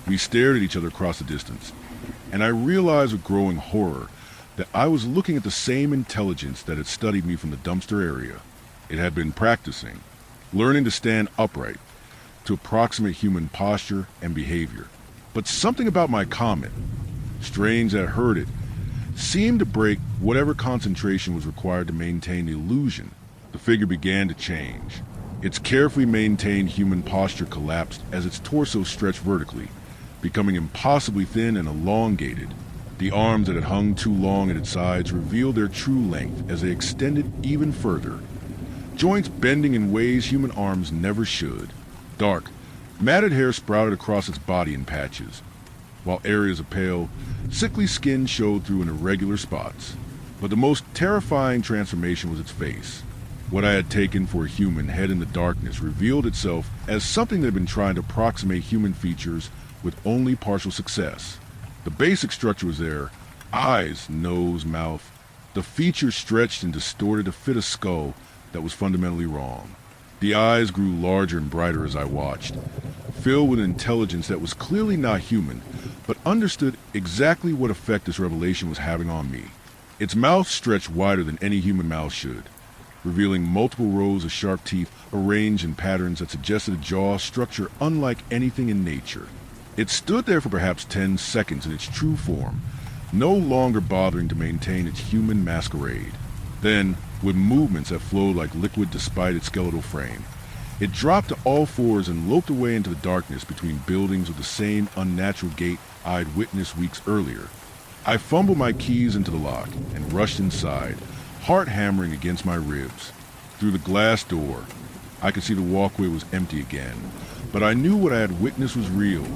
we stared at each other across the distance, and I realized with growing horror that I was looking at the same intelligence that had studied me from the dumpster area. It had been practicing, learning to stand upright, to approximate human posture and behavior. But something about my comment, strange that I heard it, seemed to break whatever concentration was required to maintain the illusion. The figure began to change. Its carefully maintained human posture collapsed as its torso stretched vertically, becoming impossibly thin and elongated. The arms that had hung too long at its sides revealed their true length as they extended even further, joints bending in ways human arms never should. Dark, matted hair sprouted across its body in patches, while areas of pale, sickly skin showed through in irregular spots. But the most terrifying transformation was its face. What I had taken for a human head in the darkness revealed itself as something that had been trying to approximate human features with only partial success. The basic structure was there: eyes, nose, mouth. The features stretched and distorted to fit a skull that was fundamentally wrong. The eyes grew larger and brighter as I watched, filled with intelligence that was clearly not human, but understood exactly what effect this revelation was having on me. Its mouth stretched wider than any human mouth should, revealing multiple rows of sharp teeth arranged in patterns that suggested a jaw structure unlike anything in nature. It stood there for perhaps 10 seconds in its true form, no longer bothering to maintain its human masquerade. Then, with movements that flowed like liquid despite its skeletal frame, it dropped to all fours and loped away into the darkness between buildings with the same unnatural gait I'd witnessed weeks earlier. I fumbled my keys into the lock and rushed inside, heart hammering against my ribs. Through the glass door, I could see the walkway was empty again, but I knew what I had witnessed was real.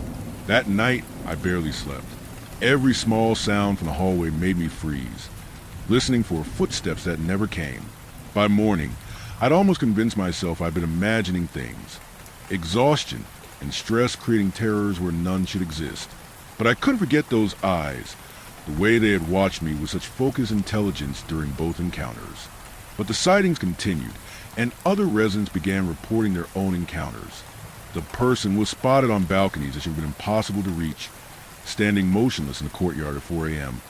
That night, I barely slept. Every small sound from the hallway made me freeze, listening for footsteps that never came. By morning, I'd almost convinced myself I'd been imagining things. Exhaustion and stress creating terrors where none should exist. But I couldn't forget those eyes, the way they had watched me with such focused intelligence during both encounters. But the sightings continued, and other residents began reporting their own encounters. The person was spotted on balconies that should have been impossible to reach, standing motionless in the courtyard at 4 a.m.,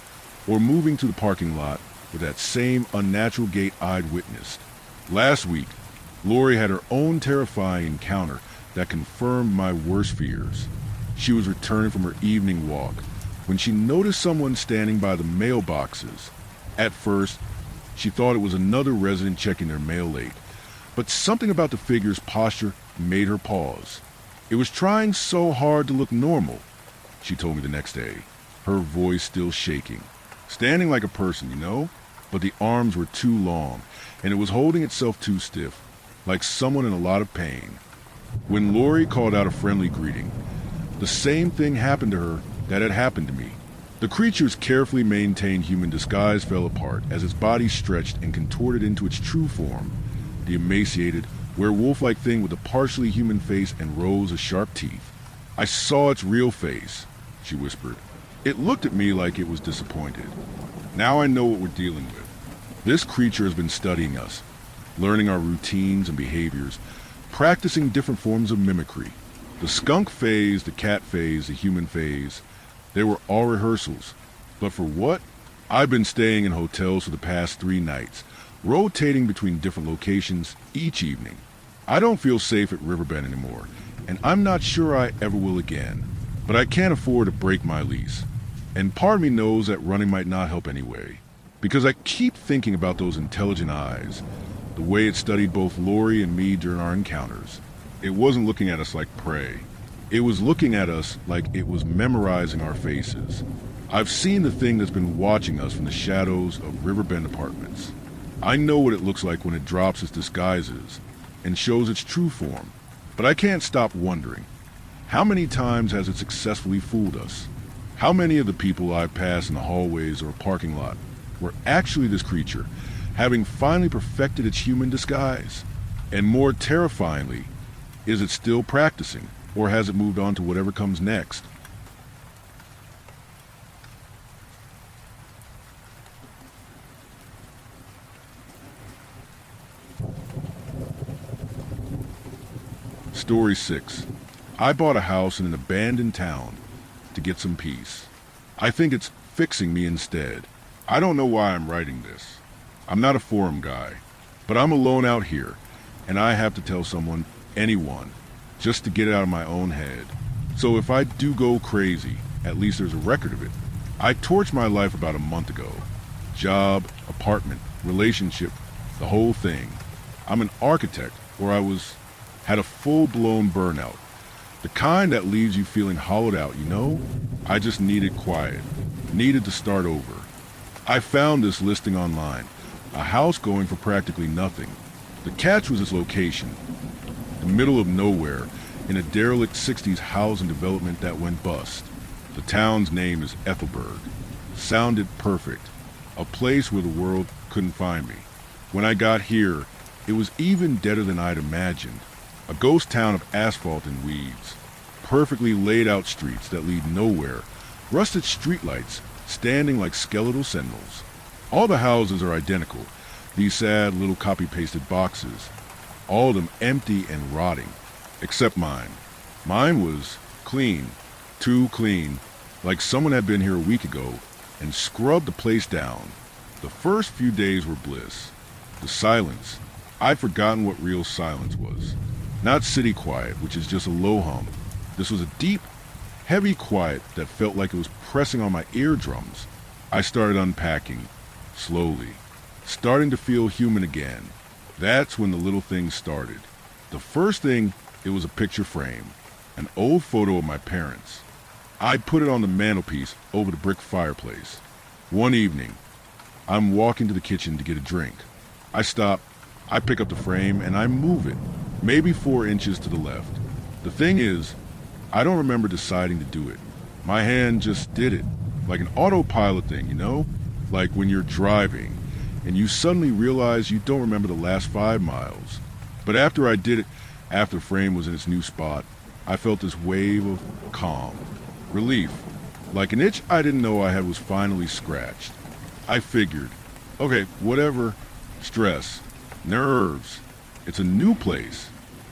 or moving to the parking lot with that same unnatural gait I'd witnessed. Last week, Lori had her own terrifying encounter that confirmed my worst fears. She was returning from her evening walk when she noticed someone standing by the mailboxes. At first, she thought it was another resident checking their mail late, but something about the figure's posture made her pause. It was trying so hard to look normal, she told me the next day, her voice still shaking. Standing like a person, you know, but the arms were too long, and it was holding itself too stiff, like someone in a lot of pain. When Lori called out a friendly greeting, the same thing happened to her that had happened to me. The creature's carefully maintained human disguise fell apart as its body stretched and contorted into its true form, the emaciated, werewolf-like thing with a partially human face and rows of sharp teeth. I saw its real face, she whispered. It looked at me like it was disappointed. Now I know what we're dealing with. This creature has been studying us, learning our routines and behaviors, practicing different forms of mimicry. The skunk phase, the cat phase, the human phase, they were all rehearsals. But for what? I've been staying in hotels for the past 3 nights, rotating between different locations each evening. I don't feel safe at Riverbend anymore, and I'm not sure I ever will again. But I can't afford to break my lease. And part of me knows that running might not help anyway, because I keep thinking about those intelligent eyes, the way it studied both Lori and me during our encounters. It wasn't looking at us like prey. It was looking at us like it was memorizing our faces. I've seen the thing that's been watching us from the shadows of Riverbend apartments. I know what it looks like when it drops its disguises and shows its true form, but I can't stop wondering, how many times has it successfully fooled us? How many of the people I've passed in the hallways or parking lot were actually this creature, having finally perfected its human disguise? And more terrifyingly, is it still practicing, or has it moved on to whatever comes next? Story 6. I bought a house in an abandoned town to get some peace. I think it's fixing me instead. I don't know why I'm writing this. I'm not a forum guy, but I'm alone out here, and I have to tell someone, anyone, just to get it out of my own head. So if I do go crazy, at least there's a record of it. I torched my life about a month ago. Job, apartment, relationship, the whole thing. I'm an architect, or had a full-blown burnout. The kind that leaves you feeling hollowed out, you know? I just needed quiet, needed to start over. I found this listing online, a house going for practically nothing. The catch was its location, the middle of nowhere, in a derelict 60s housing development that went bust. The town's name is Ethelberg. Sounded perfect, a place where the world couldn't find me. When I got here, it was even deader than I'd imagined. A ghost town of asphalt and weeds, perfectly laid out streets that lead nowhere, Rusted streetlights standing like skeletal sentinels. All the houses are identical, these sad little copy-pasted boxes. All of them empty and rotting, except mine. Mine was clean, too clean, like someone had been here a week ago and scrubbed the place down. The first few days were bliss. The silence. I'd forgotten what real silence was. Not city quiet, which is just a low hum. This was a deep, heavy quiet that felt like it was pressing on my eardrums. I started unpacking, slowly, starting to feel human again. That's when the little things started. The first thing, it was a picture frame, an old photo of my parents. I put it on the mantelpiece over the brick fireplace. One evening, I'm walking to the kitchen to get a drink. I stop, I pick up the frame, and I move it, maybe 4 inches to the left. The thing is, I don't remember deciding to do it. My hand just did it, like an autopilot thing, you know? Like when you're driving, and you suddenly realize you don't remember the last 5 miles. But after I did it, after the frame was in its new spot, I felt this wave of calm, relief, like an itch I didn't know I had was finally scratched. I figured, okay, whatever, stress, nerves, it's a new place.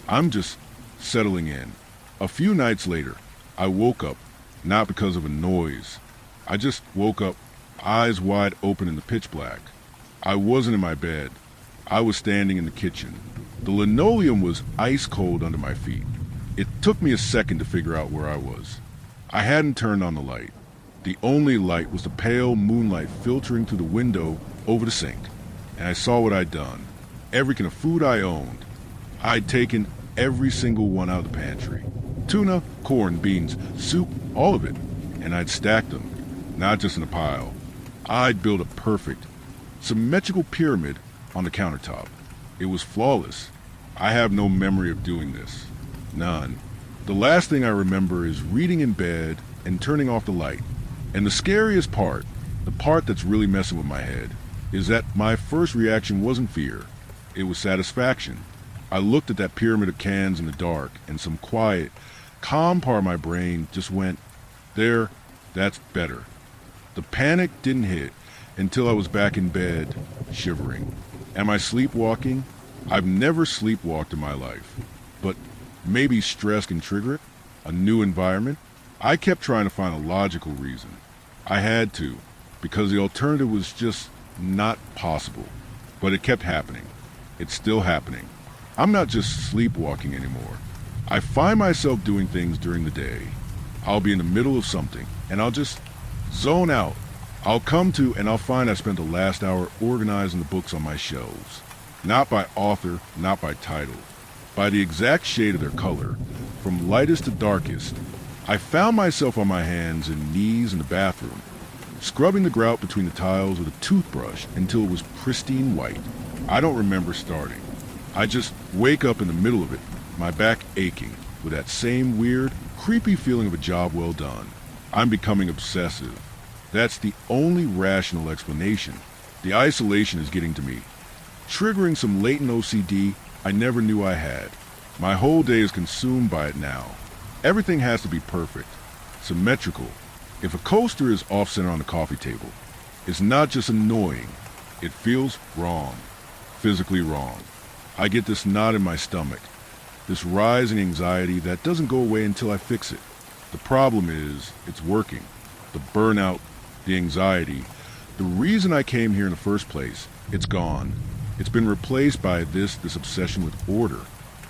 I'm just settling in. A few nights later, I woke up, not because of a noise. I just woke up, eyes wide open in the pitch black. I wasn't in my bed. I was standing in the kitchen. The linoleum was ice cold under my feet. It took me a second to figure out where I was. I hadn't turned on the light. The only light was the pale moonlight filtering through the window over the sink. And I saw what I'd done. Every can of food I owned. I'd taken every single one out of the pantry. Tuna, corn, beans, soup, all of it. And I'd stacked them, not just in a pile. I'd built a perfect, symmetrical pyramid on the countertop. It was flawless. I have no memory of doing this. None. The last thing I remember is reading in bed and turning off the light. And the scariest part, the part that's really messing with my head, is that my first reaction wasn't fear. It was satisfaction. I looked at that pyramid of cans in the dark, and some quiet, calm part of my brain just went, there, that's better. The panic didn't hit until I was back in bed, shivering. Am I sleepwalking? I've never sleepwalked in my life. But maybe stress can trigger it? A new environment? I kept trying to find a logical reason. I had to, because the alternative was just not possible. But it kept happening. It's still happening. I'm not just sleepwalking anymore. I find myself doing things during the day. I'll be in the middle of something, and I'll just zone out. I'll come to and I'll find I spent the last hour organizing the books on my shelves. Not by author, not by title. By the exact shade of their color, from lightest to darkest. I found myself on my hands and knees in the bathroom, scrubbing the grout between the tiles with a toothbrush until it was pristine white. I don't remember starting. I just wake up in the middle of it, my back aching, with that same weird, creepy feeling of a job well done. I'm becoming obsessive. That's the only rational explanation. The isolation is getting to me, triggering some latent OCD I never knew I had. My whole day is consumed by it now. Everything has to be perfect, symmetrical. If a coaster is off-center on the coffee table, it's not just annoying, it feels wrong, physically wrong. I get this knot in my stomach, this rising anxiety that doesn't go away until I fix it. The problem is, it's working. The burnout, the anxiety, the reason I came here in the first place, it's gone. It's been replaced by this obsession with order.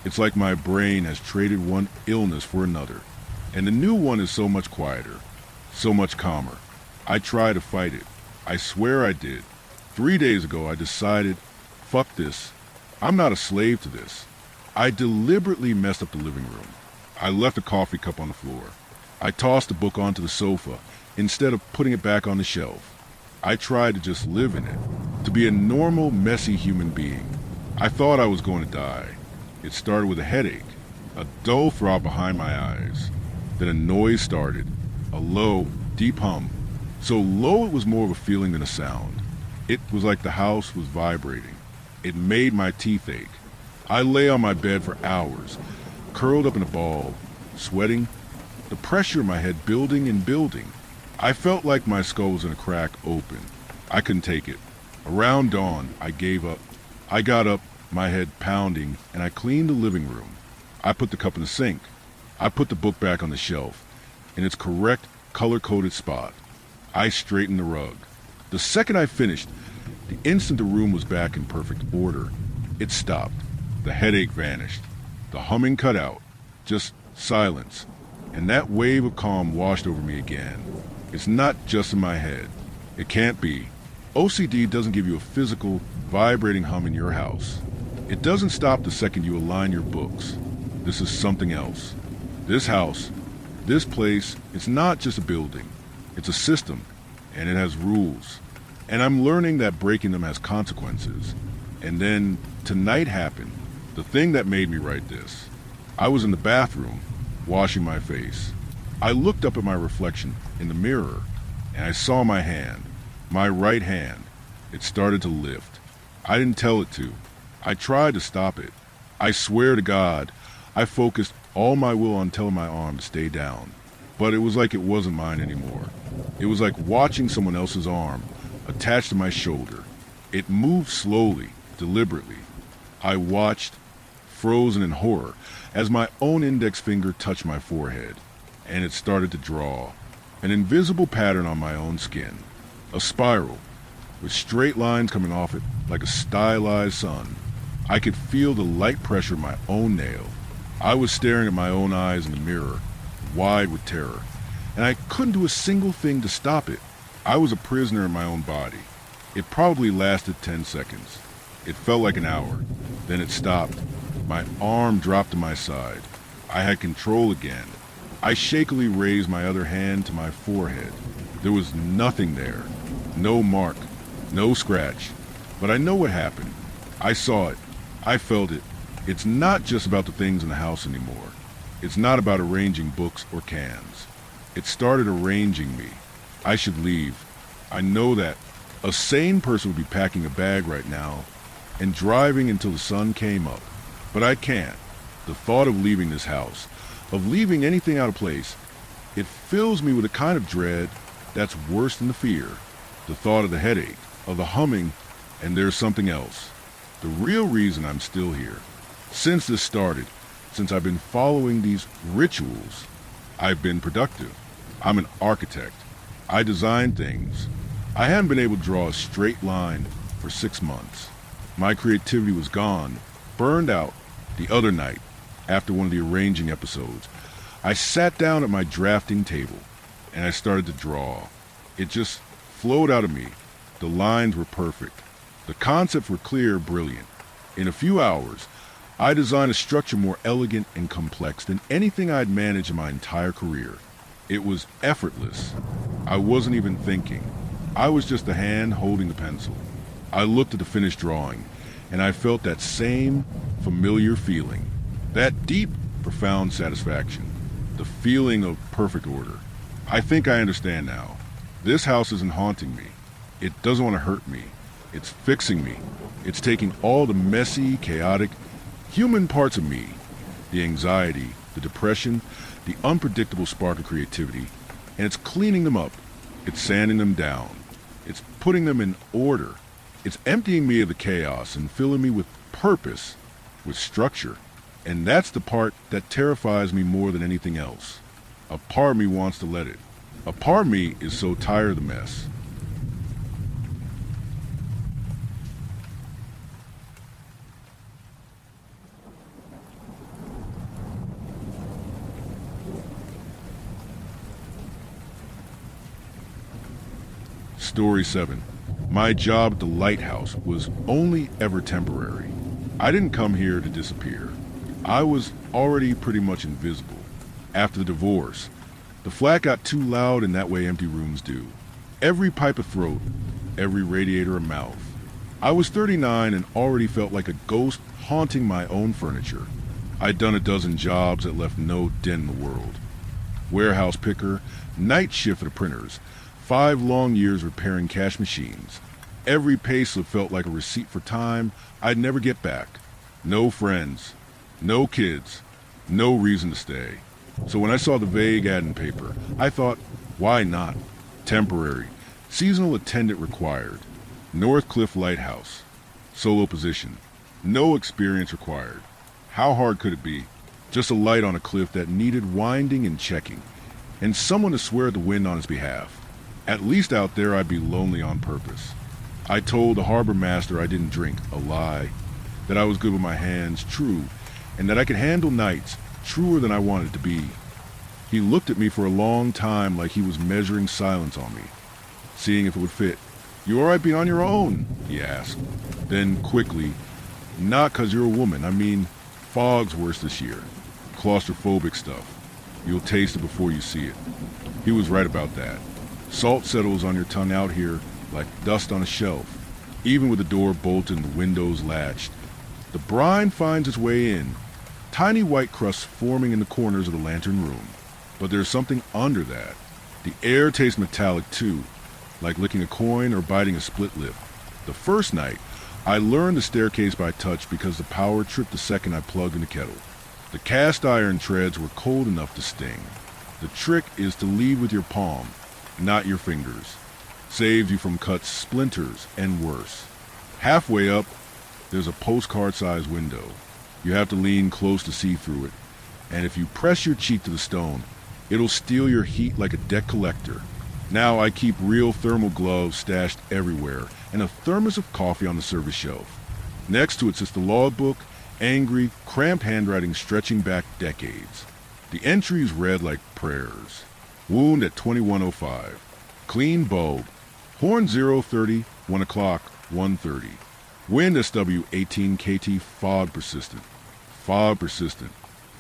It's like my brain has traded one illness for another. And the new one is so much quieter, so much calmer. I try to fight it. I swear I did. 3 days ago I decided, fuck this. I'm not a slave to this. I deliberately messed up the living room. I left a coffee cup on the floor. I tossed the book onto the sofa instead of putting it back on the shelf. I tried to just live in it, to be a normal, messy human being. I thought I was going to die. It started with a headache, a dull throb behind my eyes. Then a noise started, a low, deep hum. So low it was more of a feeling than a sound. It was like the house was vibrating. It made my teeth ache. I lay on my bed for hours, curled up in a ball, sweating, the pressure in my head building and building. I felt like my skull was in a crack open. I couldn't take it. Around dawn, I gave up. I got up, my head pounding, and I cleaned the living room. I put the cup in the sink. I put the book back on the shelf, in its correct color-coded spot. I straightened the rug. The second I finished, the instant the room was back in perfect order, it stopped. The headache vanished. The humming cut out. Just silence. And that wave of calm washed over me again. It's not just in my head. It can't be. OCD doesn't give you a physical, vibrating hum in your house. It doesn't stop the second you align your books. This is something else. This house, this place, it's not just a building. It's a system, and it has rules. And I'm learning that breaking them has consequences. And then tonight happened, the thing that made me write this. I was in the bathroom, washing my face. I looked up at my reflection in the mirror, and I saw my hand, my right hand. It started to lift. I didn't tell it to. I tried to stop it. I swear to God, I focused all my will on telling my arm to stay down. But it was like it wasn't mine anymore. It was like watching someone else's arm attached to my shoulder. It moved slowly, deliberately. I watched, frozen in horror, as my own index finger touched my forehead, and it started to draw. An invisible pattern on my own skin. A spiral, with straight lines coming off it like a stylized sun. I could feel the light pressure of my own nail. I was staring at my own eyes in the mirror, wide with terror, and I couldn't do a single thing to stop it. I was a prisoner in my own body. It probably lasted 10 seconds. It felt like an hour. Then it stopped. My arm dropped to my side. I had control again. I shakily raised my other hand to my forehead. There was nothing there. No mark. No scratch. But I know what happened. I saw it. I felt it. It's not just about the things in the house anymore. It's not about arranging books or cans. It started arranging me. I should leave. I know that. A sane person would be packing a bag right now and driving until the sun came up. But I can't. The thought of leaving this house, of leaving anything out of place, it fills me with a kind of dread that's worse than the fear. The thought of the headache, of the humming, and there's something else. The real reason I'm still here. Since this started, since I've been following these rituals, I've been productive. I'm an architect. I design things. I hadn't been able to draw a straight line for 6 months. My creativity was gone, burned out, the other night, after one of the arranging episodes. I sat down at my drafting table, and I started to draw. It just flowed out of me. The lines were perfect. The concepts were clear, brilliant. In a few hours, I designed a structure more elegant and complex than anything I'd managed in my entire career. It was effortless. I wasn't even thinking. I was just a hand holding the pencil. I looked at the finished drawing, and I felt that same familiar feeling. That deep, profound satisfaction. The feeling of perfect order. I think I understand now. This house isn't haunting me. It doesn't want to hurt me. It's fixing me. It's taking all the messy, chaotic, human parts of me, the anxiety, the depression, the unpredictable spark of creativity, and it's cleaning them up. It's sanding them down. It's putting them in order. It's emptying me of the chaos and filling me with purpose, with structure. And that's the part that terrifies me more than anything else. A part of me wants to let it. A part of me is so tired of the mess. Story 7. My job at the lighthouse was only ever temporary. I didn't come here to disappear. I was already pretty much invisible. After the divorce, the flat got too loud in that way empty rooms do. Every pipe a throat, every radiator a mouth. I was 39 and already felt like a ghost haunting my own furniture. I'd done a dozen jobs that left no dent in the world. Warehouse picker, night shift at the printers, 5 long years repairing cash machines. Every payslip felt like a receipt for time I'd never get back. No friends, no kids, no reason to stay. So when I saw the vague ad in paper, I thought, why not? Temporary. Seasonal attendant required. North Cliff Lighthouse. Solo position. No experience required. How hard could it be? Just a light on a cliff that needed winding and checking, and someone to swear at the wind on his behalf. At least out there I'd be lonely on purpose. I told the harbor master I didn't drink, a lie. That I was good with my hands, true, and that I could handle nights, truer than I wanted to be. He looked at me for a long time like he was measuring silence on me, seeing if it would fit. "You alright being on your own?" he asked. Then quickly, "Not 'cause you're a woman, I mean, fog's worse this year. Claustrophobic stuff. You'll taste it before you see it." He was right about that. Salt settles on your tongue out here like dust on a shelf, even with the door bolted and the windows latched. The brine finds its way in, tiny white crusts forming in the corners of the lantern room. But there's something under that. The air tastes metallic too, like licking a coin or biting a split lip. The first night, I learned the staircase by touch because the power tripped the second I plugged in the kettle. The cast iron treads were cold enough to sting. The trick is to lead with your palm, not your fingers. Saves you from cuts, splinters, and worse. Halfway up, there's a postcard-sized window. You have to lean close to see through it, and if you press your cheek to the stone, it'll steal your heat like a debt collector. Now I keep real thermal gloves stashed everywhere, and a thermos of coffee on the service shelf. Next to it sits the logbook, angry, cramped handwriting stretching back decades. The entries read like prayers. Wound at 21:05. Clean bulb. Horn 030, 1 o'clock, 1:30. Wind SW 18 KT, fog persistent. Fog persistent.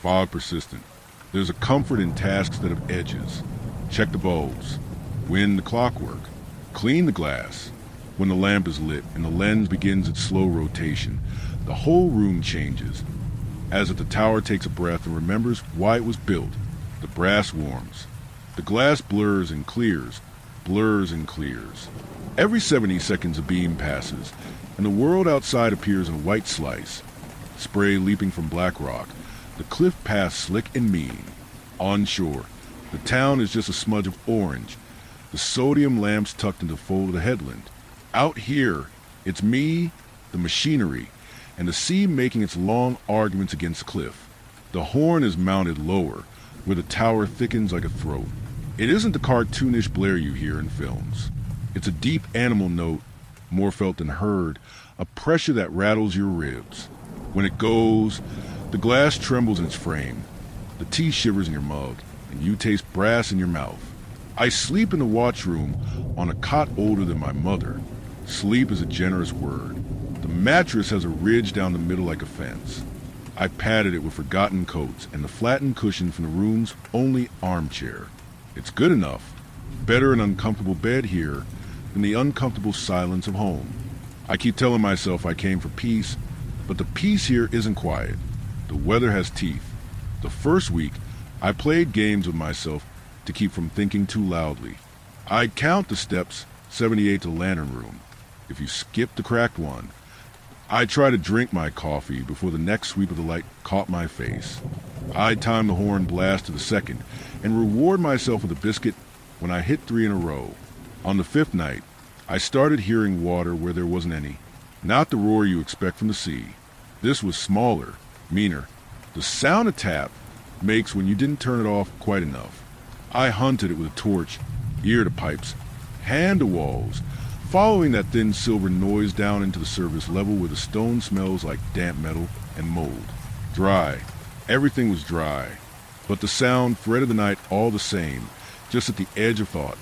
Fog persistent. There's a comfort in tasks that have edges. Check the bulbs. Wind the clockwork. Clean the glass. When the lamp is lit and the lens begins its slow rotation, the whole room changes. As if the tower takes a breath and remembers why it was built. The brass warms. The glass blurs and clears. Blurs and clears. Every 70 seconds a beam passes, and the world outside appears in a white slice. Spray leaping from black rock. The cliff path slick and mean. On shore, the town is just a smudge of orange. The sodium lamps tucked into the fold of the headland. Out here, it's me, the machinery, and the sea making its long arguments against the cliff. The horn is mounted lower, where the tower thickens like a throat. It isn't the cartoonish blare you hear in films. It's a deep animal note, more felt than heard, a pressure that rattles your ribs. When it goes, the glass trembles in its frame. The tea shivers in your mug, and you taste brass in your mouth. I sleep in the watchroom on a cot older than my mother. Sleep is a generous word. The mattress has a ridge down the middle like a fence. I padded it with forgotten coats and the flattened cushion from the room's only armchair. It's good enough. Better an uncomfortable bed here than the uncomfortable silence of home. I keep telling myself I came for peace, but the peace here isn't quiet. The weather has teeth. The first week, I played games with myself to keep from thinking too loudly. I'd count the steps, 78 to the lantern room. If you skip the cracked one, I'd try to drink my coffee before the next sweep of the light caught my face. I'd time the horn blast to the second and reward myself with a biscuit when I hit 3 in a row. On the 5th night, I started hearing water where there wasn't any. Not the roar you expect from the sea. This was smaller, meaner. The sound a tap makes when you didn't turn it off quite enough. I hunted it with a torch, ear to pipes, hand to walls, following that thin silver noise down into the surface level where the stone smells like damp metal and mold. Dry. Everything was dry. But the sound threaded the night all the same, just at the edge of thought,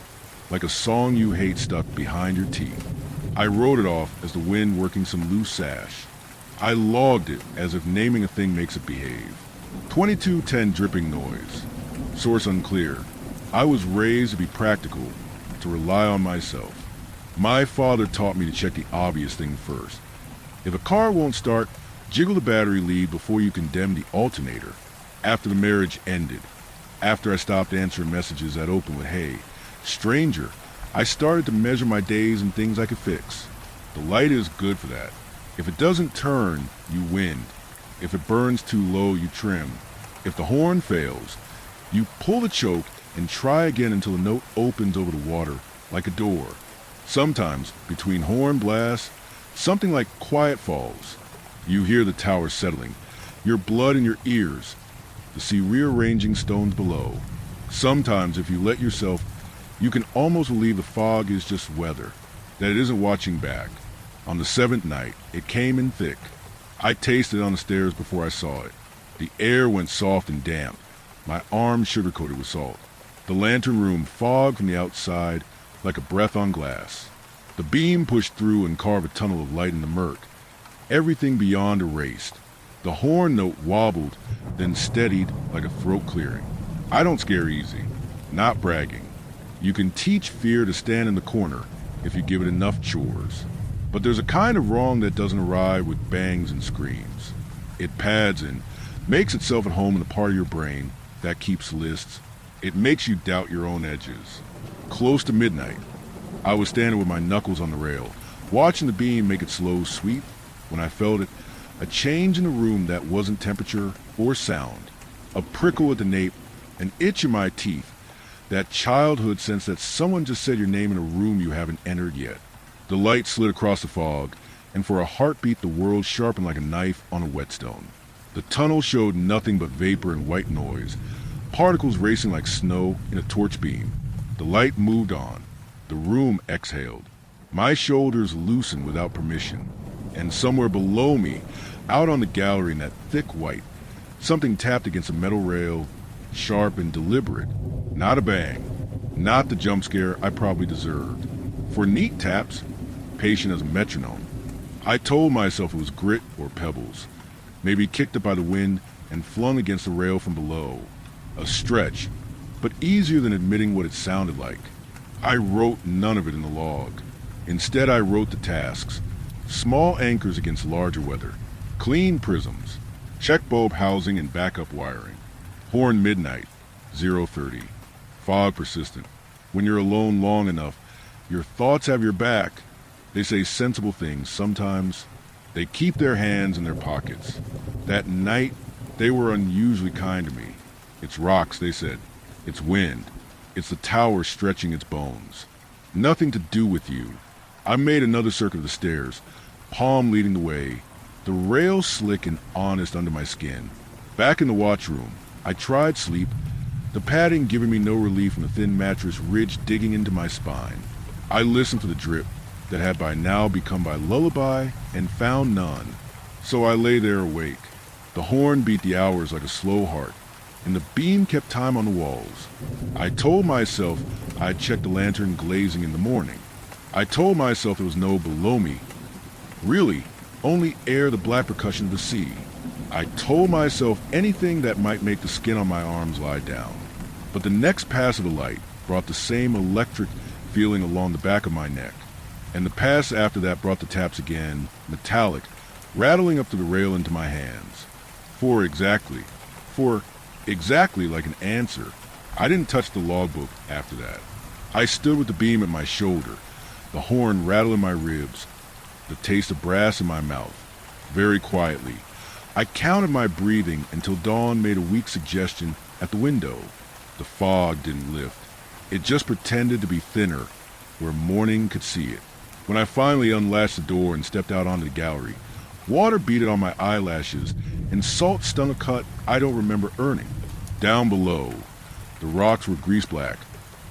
like a song you hate stuck behind your teeth. I wrote it off as the wind working some loose sash. I logged it as if naming a thing makes it behave. 2210 dripping noise. Source unclear. I was raised to be practical, to rely on myself. My father taught me to check the obvious thing first. If a car won't start, jiggle the battery lead before you condemn the alternator. After the marriage ended, after I stopped answering messages that opened with "Hey, stranger," I started to measure my days and things I could fix. The light is good for that. If it doesn't turn, you wind. If it burns too low, you trim. If the horn fails, you pull the choke and try again until the note opens over the water like a door. Sometimes, between horn blasts, something like quiet falls. You hear the tower settling, your blood in your ears, to see rearranging stones below. Sometimes, if you let yourself, you can almost believe the fog is just weather, that it isn't watching back. On the seventh night, it came in thick. I tasted it on the stairs before I saw it. The air went soft and damp. My arms sugar-coated with salt. The lantern room fogged from the outside like a breath on glass. The beam pushed through and carved a tunnel of light in the murk. Everything beyond erased. The horn note wobbled, then steadied like a throat clearing. I don't scare easy. Not bragging. You can teach fear to stand in the corner if you give it enough chores. But there's a kind of wrong that doesn't arrive with bangs and screams. It pads in, makes itself at home in the part of your brain that keeps lists. It makes you doubt your own edges. Close to midnight, I was standing with my knuckles on the rail, watching the beam make its slow sweep, when I felt it, a change in the room that wasn't temperature or sound, a prickle at the nape, an itch in my teeth, that childhood sense that someone just said your name in a room you haven't entered yet. The light slid across the fog, and for a heartbeat the world sharpened like a knife on a whetstone. The tunnel showed nothing but vapor and white noise, particles racing like snow in a torch beam. The light moved on. The room exhaled. My shoulders loosened without permission, and somewhere below me, out on the gallery in that thick white, something tapped against a metal rail, sharp and deliberate. Not a bang. Not the jump scare I probably deserved. For neat taps, patient as a metronome. I told myself it was grit or pebbles, maybe kicked up by the wind and flung against the rail from below. A stretch, but easier than admitting what it sounded like. I wrote none of it in the log. Instead, I wrote the tasks. Small anchors against larger weather. Clean prisms. Check bulb housing and backup wiring. Horn midnight, 0:30. Fog persistent. When you're alone long enough, your thoughts have your back. They say sensible things sometimes. They keep their hands in their pockets. That night, they were unusually kind to me. It's rocks, they said. It's wind. It's the tower stretching its bones. Nothing to do with you. I made another circuit of the stairs, palm leading the way, the rail slick and honest under my skin. Back in the watch room, I tried sleep, the padding giving me no relief from the thin mattress ridge digging into my spine. I listened for the drip that had by now become my lullaby and found none. So I lay there awake. The horn beat the hours like a slow heart, and the beam kept time on the walls. I told myself I'd check the lantern glazing in the morning. I told myself there was no below me. Really, only air, the black percussion of the sea. I told myself anything that might make the skin on my arms lie down. But the next pass of the light brought the same electric feeling along the back of my neck. And the pass after that brought the taps again, metallic, rattling up to the rail into my hands. For exactly like an answer, I didn't touch the logbook after that. I stood with the beam at my shoulder, the horn rattling my ribs, the taste of brass in my mouth. Very quietly, I counted my breathing until dawn made a weak suggestion at the window. The fog didn't lift. It just pretended to be thinner, where morning could see it. When I finally unlatched the door and stepped out onto the gallery, water beaded on my eyelashes, and salt stung a cut I don't remember earning. Down below, the rocks were grease-black,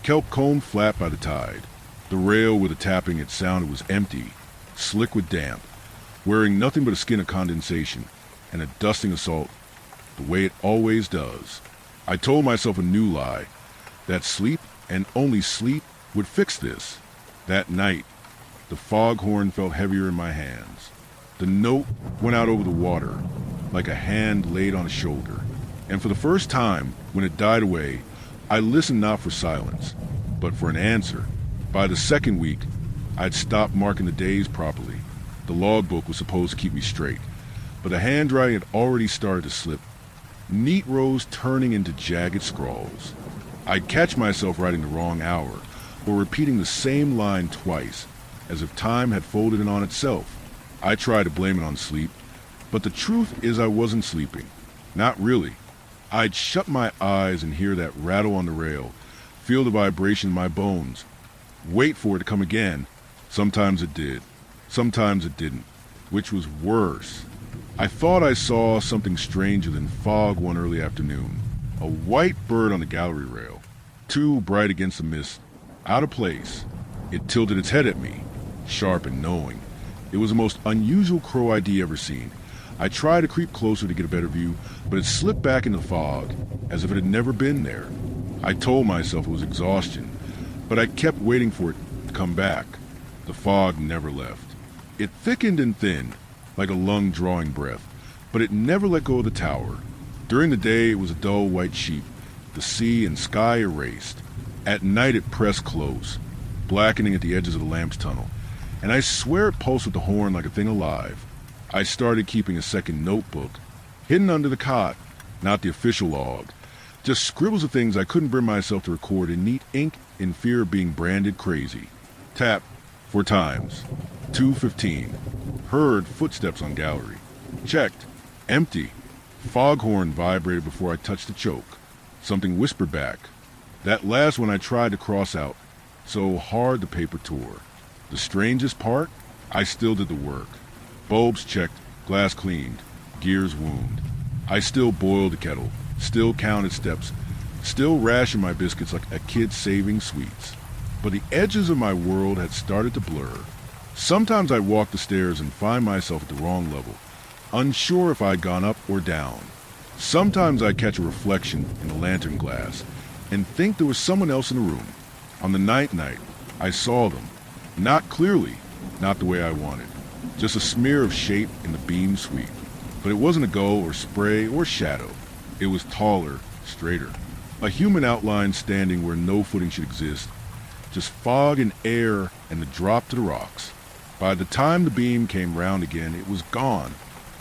kelp combed flat by the tide. The rail with the tapping it sounded was empty, slick with damp, wearing nothing but a skin of condensation, and a dusting of salt, the way it always does. I told myself a new lie, that sleep, and only sleep, would fix this. That night, the foghorn felt heavier in my hands. The note went out over the water, like a hand laid on a shoulder. And for the first time, when it died away, I listened not for silence, but for an answer. By the second week, I'd stopped marking the days properly. The logbook was supposed to keep me straight, but the handwriting had already started to slip, neat rows turning into jagged scrawls. I'd catch myself writing the wrong hour, or repeating the same line twice, as if time had folded in on itself. I tried to blame it on sleep, but the truth is I wasn't sleeping. Not really. I'd shut my eyes and hear that rattle on the rail, feel the vibration in my bones. wait for it to come again. Sometimes it did, sometimes it didn't, which was worse. I thought I saw something stranger than fog one early afternoon. A white bird on the gallery rail, too bright against the mist, out of place. It tilted its head at me, sharp and knowing. It was the most unusual crow I'd ever seen. I tried to creep closer to get a better view, but it slipped back in the fog, as if it had never been there. I told myself it was exhaustion, but I kept waiting for it to come back. The fog never left. It thickened and thinned, like a lung drawing breath, but it never let go of the tower. During the day, it was a dull white sheet, the sea and sky erased. At night, it pressed close, blackening at the edges of the lamp's tunnel, and I swear it pulsed with the horn like a thing alive. I started keeping a second notebook, hidden under the cot, not the official log, just scribbles of things I couldn't bring myself to record in neat ink in fear of being branded crazy. Tap, 4 times. 2:15. Heard footsteps on gallery. Checked. Empty. Foghorn vibrated before I touched the choke. Something whispered back. That last one I tried to cross out, so hard the paper tore. The strangest part? I still did the work. Bulbs checked, glass cleaned, gears wound. I still boiled the kettle, still counted steps, still rationed my biscuits like a kid saving sweets. But the edges of my world had started to blur. Sometimes I'd walk the stairs and find myself at the wrong level, unsure if I'd gone up or down. Sometimes I'd catch a reflection in the lantern glass and think there was someone else in the room. On the night, I saw them. Not clearly, not the way I wanted. Just a smear of shape in the beam sweep. But it wasn't a gull or spray or shadow. It was taller, straighter. A human outline standing where no footing should exist. Just fog and air and the drop to the rocks. By the time the beam came round again, it was gone.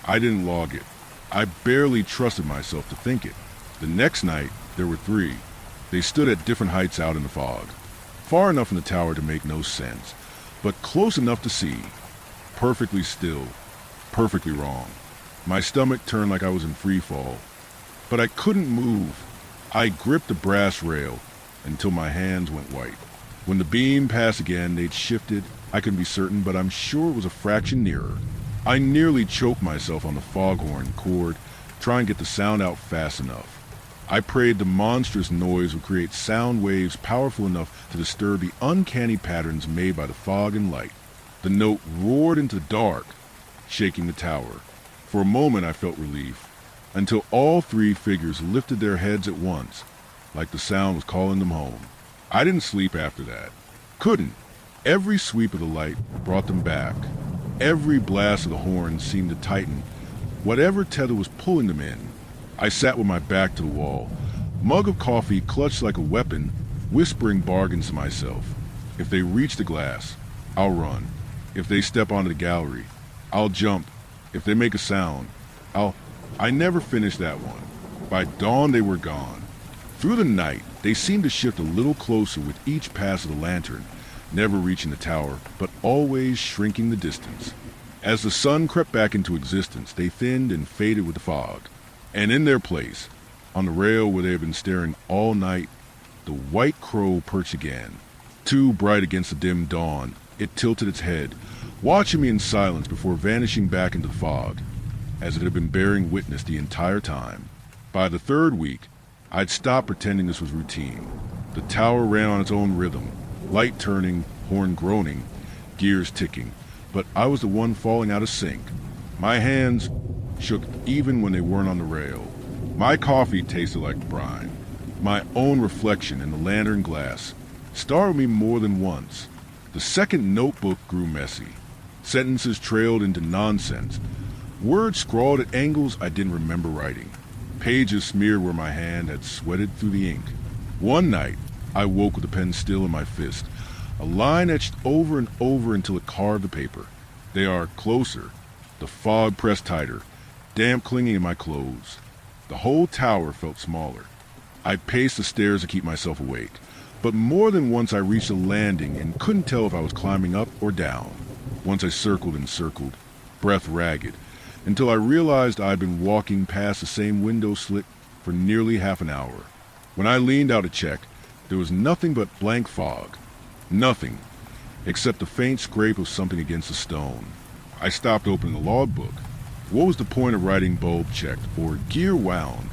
I didn't log it. I barely trusted myself to think it. The next night, there were 3. They stood at different heights out in the fog. Far enough from the tower to make no sense, but close enough to see. Perfectly still, perfectly wrong. My stomach turned like I was in free fall, but I couldn't move. I gripped the brass rail until my hands went white. When the beam passed again, they'd shifted. I couldn't be certain, but I'm sure it was a fraction nearer. I nearly choked myself on the foghorn cord, trying to get the sound out fast enough. I prayed the monstrous noise would create sound waves powerful enough to disturb the uncanny patterns made by the fog and light. The note roared into the dark, shaking the tower. For a moment I felt relief, until all 3 figures lifted their heads at once, like the sound was calling them home. I didn't sleep after that. Couldn't. Every sweep of the light brought them back. Every blast of the horn seemed to tighten whatever tether was pulling them in. I sat with my back to the wall, mug of coffee clutched like a weapon, whispering bargains to myself. If they reach the glass, I'll run. If they step onto the gallery, I'll jump. If they make a sound, I never finished that one. By dawn, they were gone. Through the night, they seemed to shift a little closer with each pass of the lantern, never reaching the tower, but always shrinking the distance. As the sun crept back into existence, they thinned and faded with the fog. And in their place, on the rail where they had been staring all night, the white crow perched again. Too bright against the dim dawn, it tilted its head, watching me in silence before vanishing back into the fog, as it had been bearing witness the entire time. By the 3rd week, I'd stopped pretending this was routine. The tower ran on its own rhythm, light turning, horn groaning, gears ticking, but I was the one falling out of sync. My hands shook even when they weren't on the rail. My coffee tasted like brine. My own reflection in the lantern glass startled me more than once. The second notebook grew messy. Sentences trailed into nonsense. Words scrawled at angles I didn't remember writing. Pages smeared where my hand had sweated through the ink. One night, I woke with the pen still in my fist. A line etched over and over until it carved the paper. They are closer. The fog pressed tighter, damp clinging in my clothes. The whole tower felt smaller. I paced the stairs to keep myself awake, but more than once I reached a landing and couldn't tell if I was climbing up or down. Once I circled and circled, breath ragged, until I realized I'd been walking past the same window slit for nearly half an hour. When I leaned out to check, there was nothing but blank fog. Nothing, except the faint scrape of something against the stone. I stopped opening the logbook. What was the point of writing bulb checked or gear wound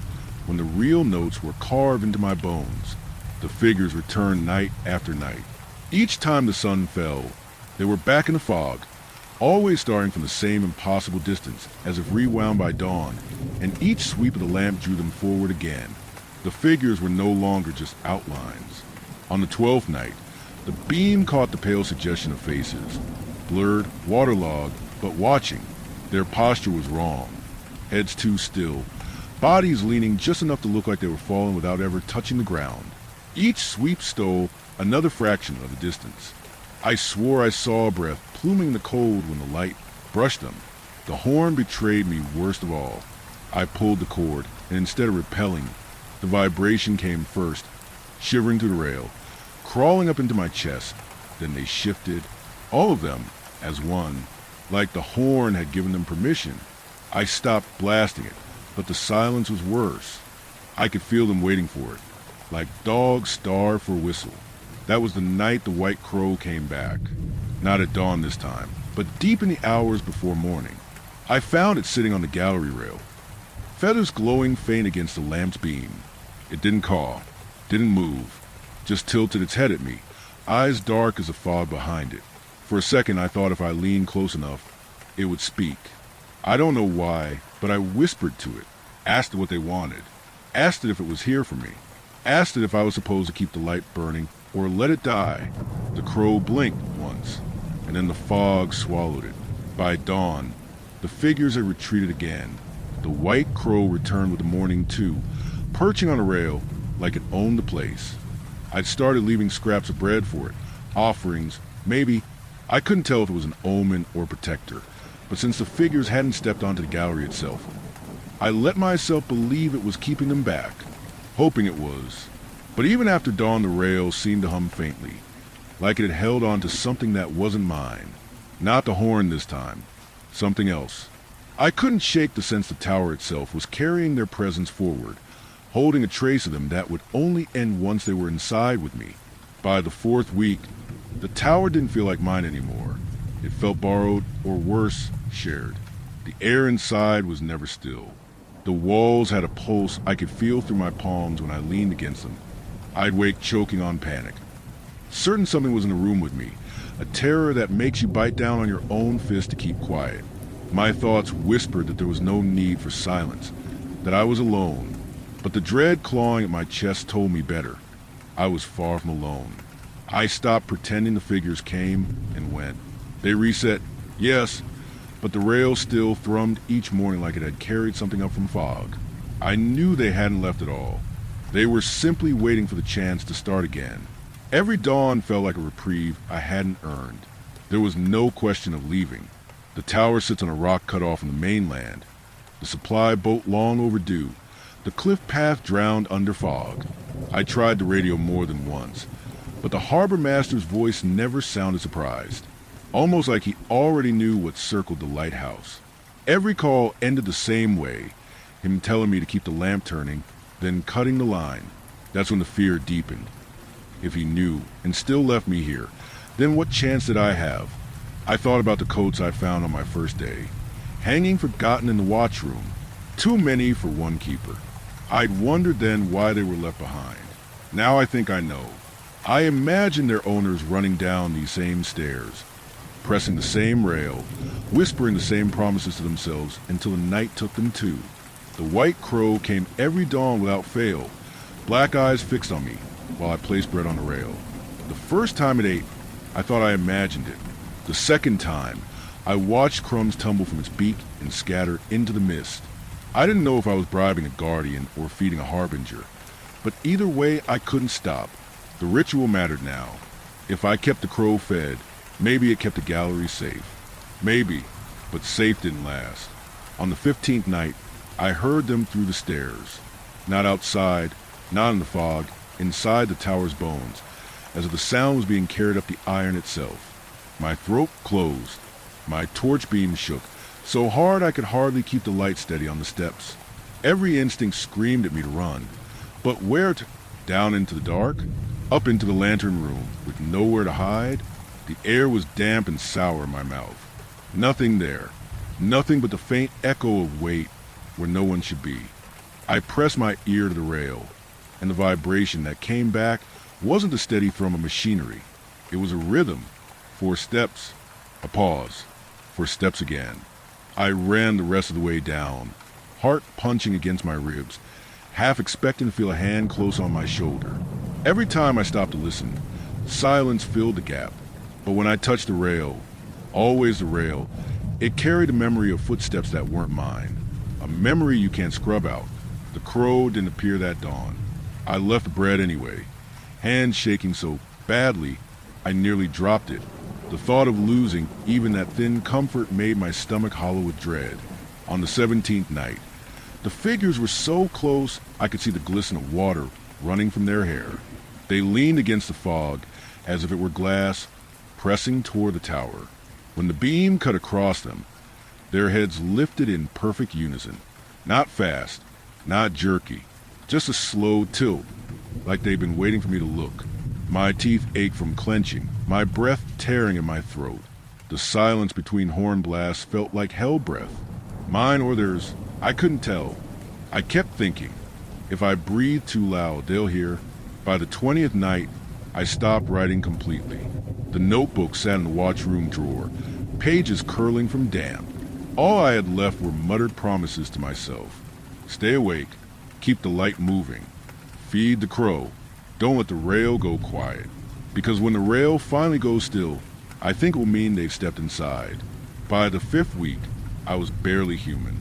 when the real notes were carved into my bones? The figures returned night after night. Each time the sun fell, they were back in the fog, always starting from the same impossible distance, as if rewound by dawn, and each sweep of the lamp drew them forward again. The figures were no longer just outlines. On the 12th night, the beam caught the pale suggestion of faces, blurred, waterlogged, but watching. Their posture was wrong. Heads too still, bodies leaning just enough to look like they were falling without ever touching the ground. Each sweep stole another fraction of the distance. I swore I saw a breath pluming the cold when the light brushed them. The horn betrayed me worst of all. I pulled the cord, and instead of repelling, the vibration came first, shivering through the rail, crawling up into my chest. Then they shifted, all of them, as one, like the horn had given them permission. I stopped blasting it, but the silence was worse. I could feel them waiting for it, like dogs starved for a whistle. That was the night the white crow came back. Not at dawn this time, but deep in the hours before morning. I found it sitting on the gallery rail, feathers glowing faint against the lamp's beam. It didn't caw, didn't move, just tilted its head at me, eyes dark as the fog behind it. For a second I thought if I leaned close enough, it would speak. I don't know why, but I whispered to it, asked it what they wanted, asked it if it was here for me, asked it if I was supposed to keep the light burning or let it die. The crow blinked once, and then the fog swallowed it. By dawn, the figures had retreated again. The white crow returned with the morning too, perching on a rail like it owned the place. I'd started leaving scraps of bread for it, offerings, maybe. I couldn't tell if it was an omen or protector, but since the figures hadn't stepped onto the gallery itself, I let myself believe it was keeping them back, hoping it was. But even after dawn, the rails seemed to hum faintly, like it had held on to something that wasn't mine. Not the horn this time, something else. I couldn't shake the sense the tower itself was carrying their presence forward, holding a trace of them that would only end once they were inside with me. By the 4th week, the tower didn't feel like mine anymore. It felt borrowed, or worse, shared. The air inside was never still. The walls had a pulse I could feel through my palms when I leaned against them. I'd wake choking on panic. Certain something was in the room with me, a terror that makes you bite down on your own fist to keep quiet. My thoughts whispered that there was no need for silence, that I was alone, but the dread clawing at my chest told me better. I was far from alone. I stopped pretending the figures came and went. They reset, yes, but the rail still thrummed each morning like it had carried something up from fog. I knew they hadn't left at all. They were simply waiting for the chance to start again. Every dawn felt like a reprieve I hadn't earned. There was no question of leaving. The tower sits on a rock cut off from the mainland. The supply boat long overdue. The cliff path drowned under fog. I tried the radio more than once, but the harbor master's voice never sounded surprised, almost like he already knew what circled the lighthouse. Every call ended the same way, him telling me to keep the lamp turning, then cutting the line. That's when the fear deepened. If he knew and still left me here, then what chance did I have? I thought about the coats I found on my first day, hanging forgotten in the watchroom, too many for one keeper. I'd wondered then why they were left behind. Now I think I know. I imagined their owners running down these same stairs, pressing the same rail, whispering the same promises to themselves until the night took them too. The white crow came every dawn without fail, black eyes fixed on me while I placed bread on the rail. The first time it ate, I thought I imagined it. The second time, I watched crumbs tumble from its beak and scatter into the mist. I didn't know if I was bribing a guardian or feeding a harbinger, but either way I couldn't stop. The ritual mattered now. If I kept the crow fed, maybe it kept the gallery safe. Maybe, but safe didn't last. On the 15th night, I heard them through the stairs. Not outside, not in the fog, inside the tower's bones, as if the sound was being carried up the iron itself. My throat closed. My torch beam shook, so hard I could hardly keep the light steady on the steps. Every instinct screamed at me to run. But where to? Down into the dark? Up into the lantern room, with nowhere to hide. The air was damp and sour in my mouth. Nothing there. Nothing but the faint echo of weight where no one should be. I pressed my ear to the rail, and the vibration that came back wasn't a steady thrum of machinery. It was a rhythm. 4 steps. A pause. 4 steps again. I ran the rest of the way down, heart punching against my ribs, half expecting to feel a hand close on my shoulder. Every time I stopped to listen, silence filled the gap. But when I touched the rail, always the rail, it carried a memory of footsteps that weren't mine. A memory you can't scrub out. The crow didn't appear that dawn. I left the bread anyway, hands shaking so badly I nearly dropped it. The thought of losing even that thin comfort made my stomach hollow with dread. On the 17th night, the figures were so close I could see the glisten of water running from their hair. They leaned against the fog as if it were glass, pressing toward the tower. When the beam cut across them, their heads lifted in perfect unison. Not fast, not jerky, just a slow tilt, like they'd been waiting for me to look. My teeth ached from clenching, my breath tearing in my throat. The silence between horn blasts felt like hell breath. Mine or theirs, I couldn't tell. I kept thinking, if I breathe too loud, they'll hear. By the 20th night, I stopped writing completely. The notebook sat in the watchroom drawer, pages curling from damp. All I had left were muttered promises to myself. Stay awake, keep the light moving, feed the crow, don't let the rail go quiet. Because when the rail finally goes still, I think it will mean they've stepped inside. By the 5th week, I was barely human.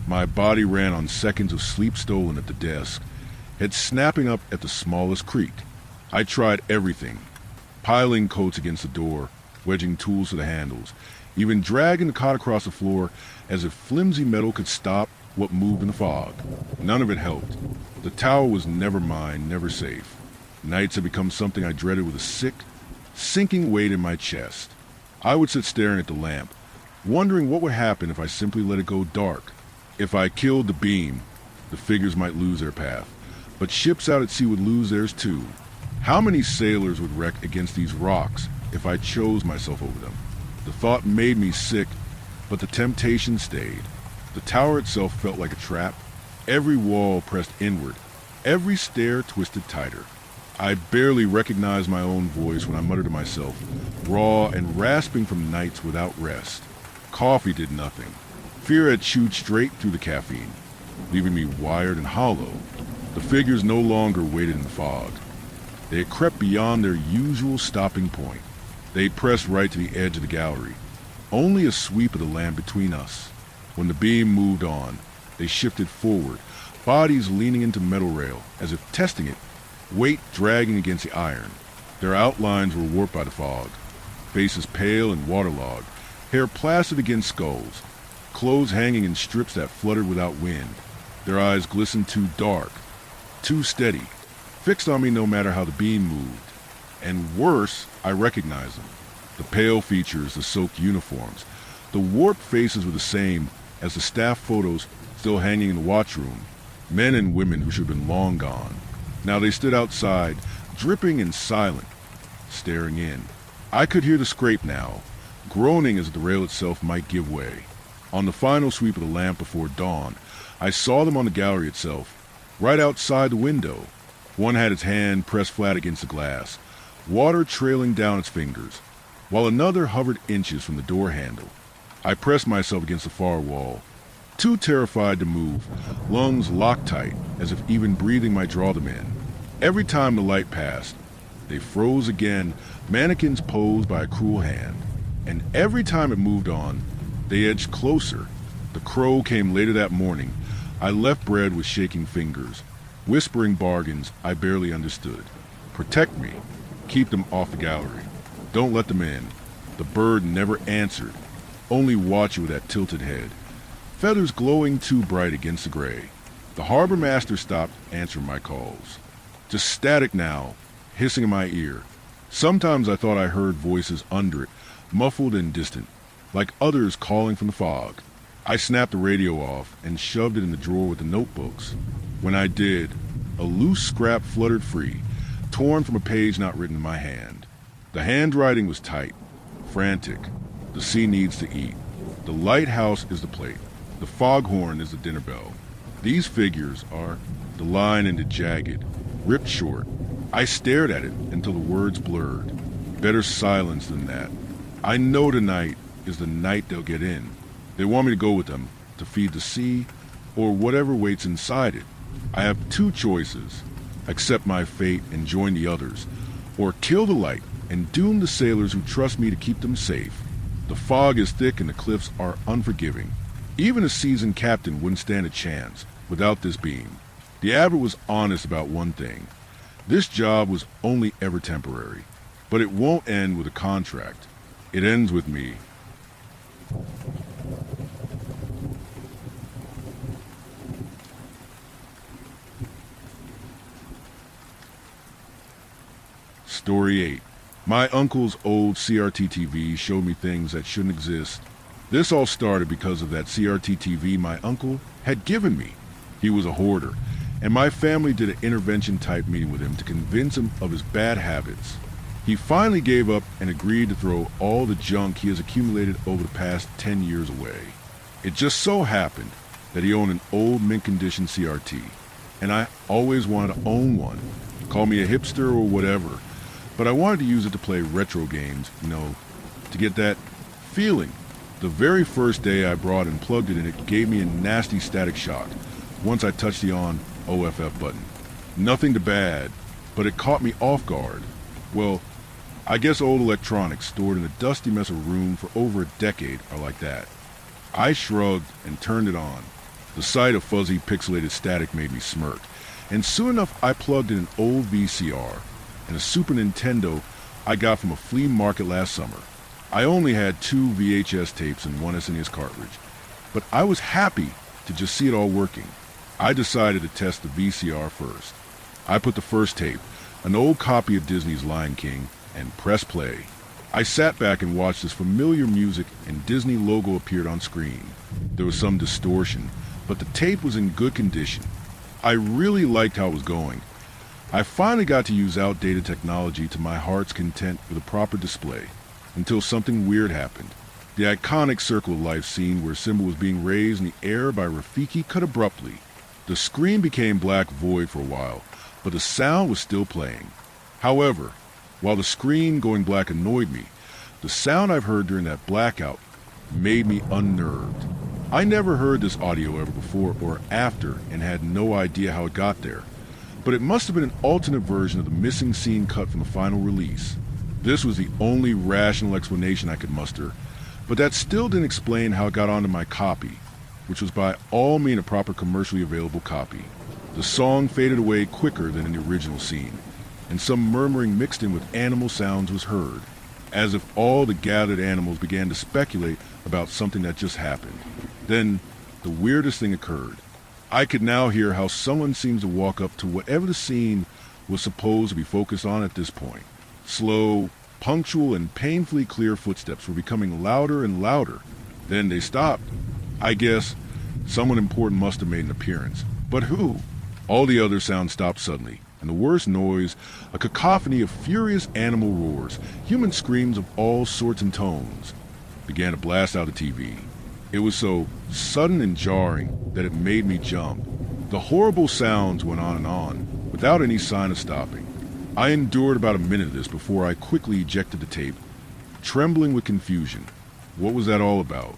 My body ran on seconds of sleep stolen at the desk, head snapping up at the smallest creak. I tried everything, piling coats against the door, wedging tools to the handles, even dragging the cot across the floor as if flimsy metal could stop what moved in the fog. None of it helped. The tower was never mine, never safe. Nights had become something I dreaded with a sick, sinking weight in my chest. I would sit staring at the lamp, wondering what would happen if I simply let it go dark. If I killed the beam, the figures might lose their path, but ships out at sea would lose theirs too. How many sailors would wreck against these rocks if I chose myself over them? The thought made me sick, but the temptation stayed. The tower itself felt like a trap. Every wall pressed inward, every stair twisted tighter. I barely recognized my own voice when I muttered to myself, raw and rasping from nights without rest. Coffee did nothing. Fear had chewed straight through the caffeine, leaving me wired and hollow. The figures no longer waited in the fog. They had crept beyond their usual stopping point. They pressed right to the edge of the gallery, only a sweep of the lamp between us. When the beam moved on, they shifted forward, bodies leaning into metal rail, as if testing it, weight dragging against the iron. Their outlines were warped by the fog, faces pale and waterlogged, hair plastered against skulls, clothes hanging in strips that fluttered without wind. Their eyes glistened too dark, too steady, fixed on me no matter how the beam moved. And worse, I recognized them. The pale features, the soaked uniforms, the warped faces were the same as the staff photos still hanging in the watchroom. Men and women who should have been long gone. Now they stood outside, dripping and silent, staring in. I could hear the scrape now, groaning as the rail itself might give way. On the final sweep of the lamp before dawn, I saw them on the gallery itself, right outside the window. One had its hand pressed flat against the glass, water trailing down its fingers, while another hovered inches from the door handle. I pressed myself against the far wall, too terrified to move, lungs locked tight, as if even breathing might draw them in. Every time the light passed, they froze again, mannequins posed by a cruel hand. And every time it moved on, they edged closer. The crow came later that morning. I left bread with shaking fingers, whispering bargains I barely understood. Protect me. Keep them off the gallery. Don't let them in. The bird never answered, only watching with that tilted head, feathers glowing too bright against the gray. The harbor master stopped answering my calls. Just static now, hissing in my ear. Sometimes I thought I heard voices under it, muffled and distant, like others calling from the fog. I snapped the radio off and shoved it in the drawer with the notebooks. When I did, a loose scrap fluttered free, torn from a page not written in my hand. The handwriting was tight, frantic. The sea needs to eat. The lighthouse is the plate. The foghorn is the dinner bell. These figures are the line and the jagged, ripped short. I stared at it until the words blurred. Better silence than that. I know tonight is the night they'll get in. They want me to go with them, to feed the sea, or whatever waits inside it. I have two choices. Accept my fate and join the others, or kill the light and doom the sailors who trust me to keep them safe. The fog is thick and the cliffs are unforgiving. Even a seasoned captain wouldn't stand a chance without this beam. The abbot was honest about one thing. This job was only ever temporary, but it won't end with a contract. It ends with me. Story 8. My uncle's old CRT TV showed me things that shouldn't exist. This all started because of that CRT TV my uncle had given me. He was a hoarder, and my family did an intervention-type meeting with him to convince him of his bad habits. He finally gave up and agreed to throw all the junk he has accumulated over the past 10 years away. It just so happened that he owned an old mint-condition CRT, and I always wanted to own one. Call me a hipster or whatever, but I wanted to use it to play retro games, to get that feeling. The very first day I brought and plugged it in, it gave me a nasty static shock once I touched the on/OFF button. Nothing too bad, but it caught me off guard. Well, I guess old electronics stored in a dusty mess of room for over a decade are like that. I shrugged and turned it on. The sight of fuzzy pixelated static made me smirk, and soon enough I plugged in an old VCR and a Super Nintendo I got from a flea market last summer. I only had 2 VHS tapes and 1 SNES cartridge, but I was happy to just see it all working. I decided to test the VCR first. I put the first tape, an old copy of Disney's Lion King, and pressed play. I sat back and watched as familiar music and Disney logo appeared on screen. There was some distortion, but the tape was in good condition. I really liked how it was going. I finally got to use outdated technology to my heart's content with a proper display, until something weird happened. The iconic Circle of Life scene where Simba was being raised in the air by Rafiki cut abruptly. The screen became black void for a while, but the sound was still playing. However, while the screen going black annoyed me, the sound I've heard during that blackout made me unnerved. I never heard this audio ever before or after and had no idea how it got there. But it must have been an alternate version of the missing scene cut from the final release. This was the only rational explanation I could muster, but that still didn't explain how it got onto my copy, which was by all means a proper commercially available copy. The song faded away quicker than in the original scene, and some murmuring mixed in with animal sounds was heard, as if all the gathered animals began to speculate about something that just happened. Then, the weirdest thing occurred. I could now hear how someone seems to walk up to whatever the scene was supposed to be focused on at this point. Slow, punctual, and painfully clear footsteps were becoming louder and louder. Then they stopped. I guess someone important must have made an appearance. But who? All the other sounds stopped suddenly, and the worst noise, a cacophony of furious animal roars, human screams of all sorts and tones, began to blast out of the TV. It was so sudden and jarring that it made me jump. The horrible sounds went on, without any sign of stopping. I endured about a minute of this before I quickly ejected the tape, trembling with confusion. What was that all about?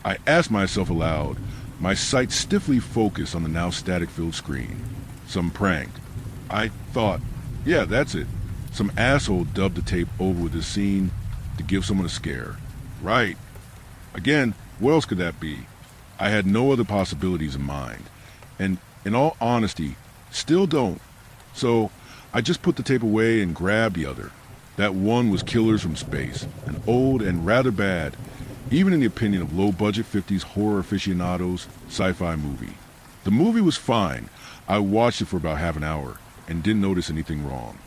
I asked myself aloud, my sight stiffly focused on the now static-filled screen. Some prank. I thought, yeah, that's it. Some asshole dubbed the tape over with this scene to give someone a scare. Right. Again, what else could that be? I had no other possibilities in mind, and in all honesty, still don't. So I just put the tape away and grabbed the other. That one was Killers from Space, an old and rather bad, even in the opinion of low-budget 50s horror aficionados, sci-fi movie. The movie was fine. I watched it for about half an hour and didn't notice anything wrong.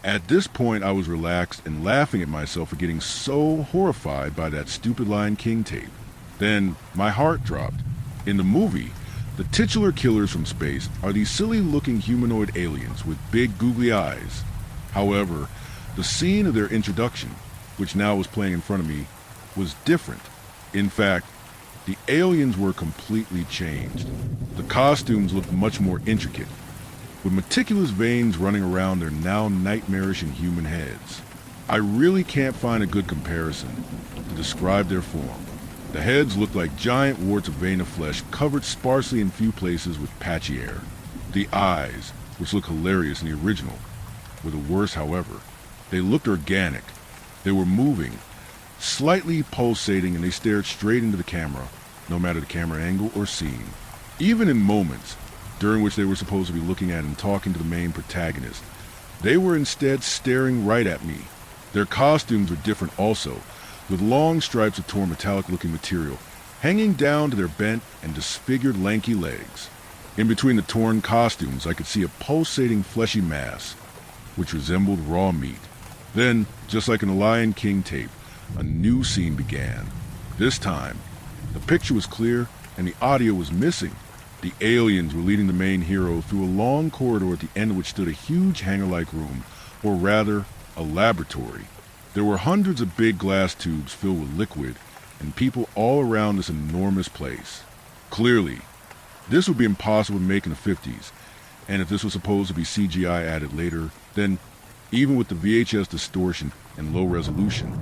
At this point, I was relaxed and laughing at myself for getting so horrified by that stupid Lion King tape. Then my heart dropped. In the movie, the titular killers from space are these silly-looking humanoid aliens with big googly eyes. However, the scene of their introduction, which now was playing in front of me, was different. In fact, the aliens were completely changed. The costumes looked much more intricate, with meticulous veins running around their now nightmarish and human heads. I really can't find a good comparison to describe their form. The heads looked like giant warts of vein of flesh covered sparsely in few places with patchy hair. The eyes, which look hilarious in the original, were the worst, however. They looked organic. They were moving, slightly pulsating, and they stared straight into the camera, no matter the camera angle or scene. Even in moments during which they were supposed to be looking at and talking to the main protagonist, they were instead staring right at me. Their costumes were different also, with long stripes of torn metallic-looking material hanging down to their bent and disfigured lanky legs. In between the torn costumes, I could see a pulsating fleshy mass, which resembled raw meat. Then, just like in the Lion King tape, a new scene began. This time, the picture was clear and the audio was missing. The aliens were leading the main hero through a long corridor at the end of which stood a huge hangar-like room, or rather, a laboratory. There were hundreds of big glass tubes filled with liquid and people all around this enormous place. Clearly, this would be impossible to make in the 50s, and if this was supposed to be CGI added later, then even with the VHS distortion and low resolution,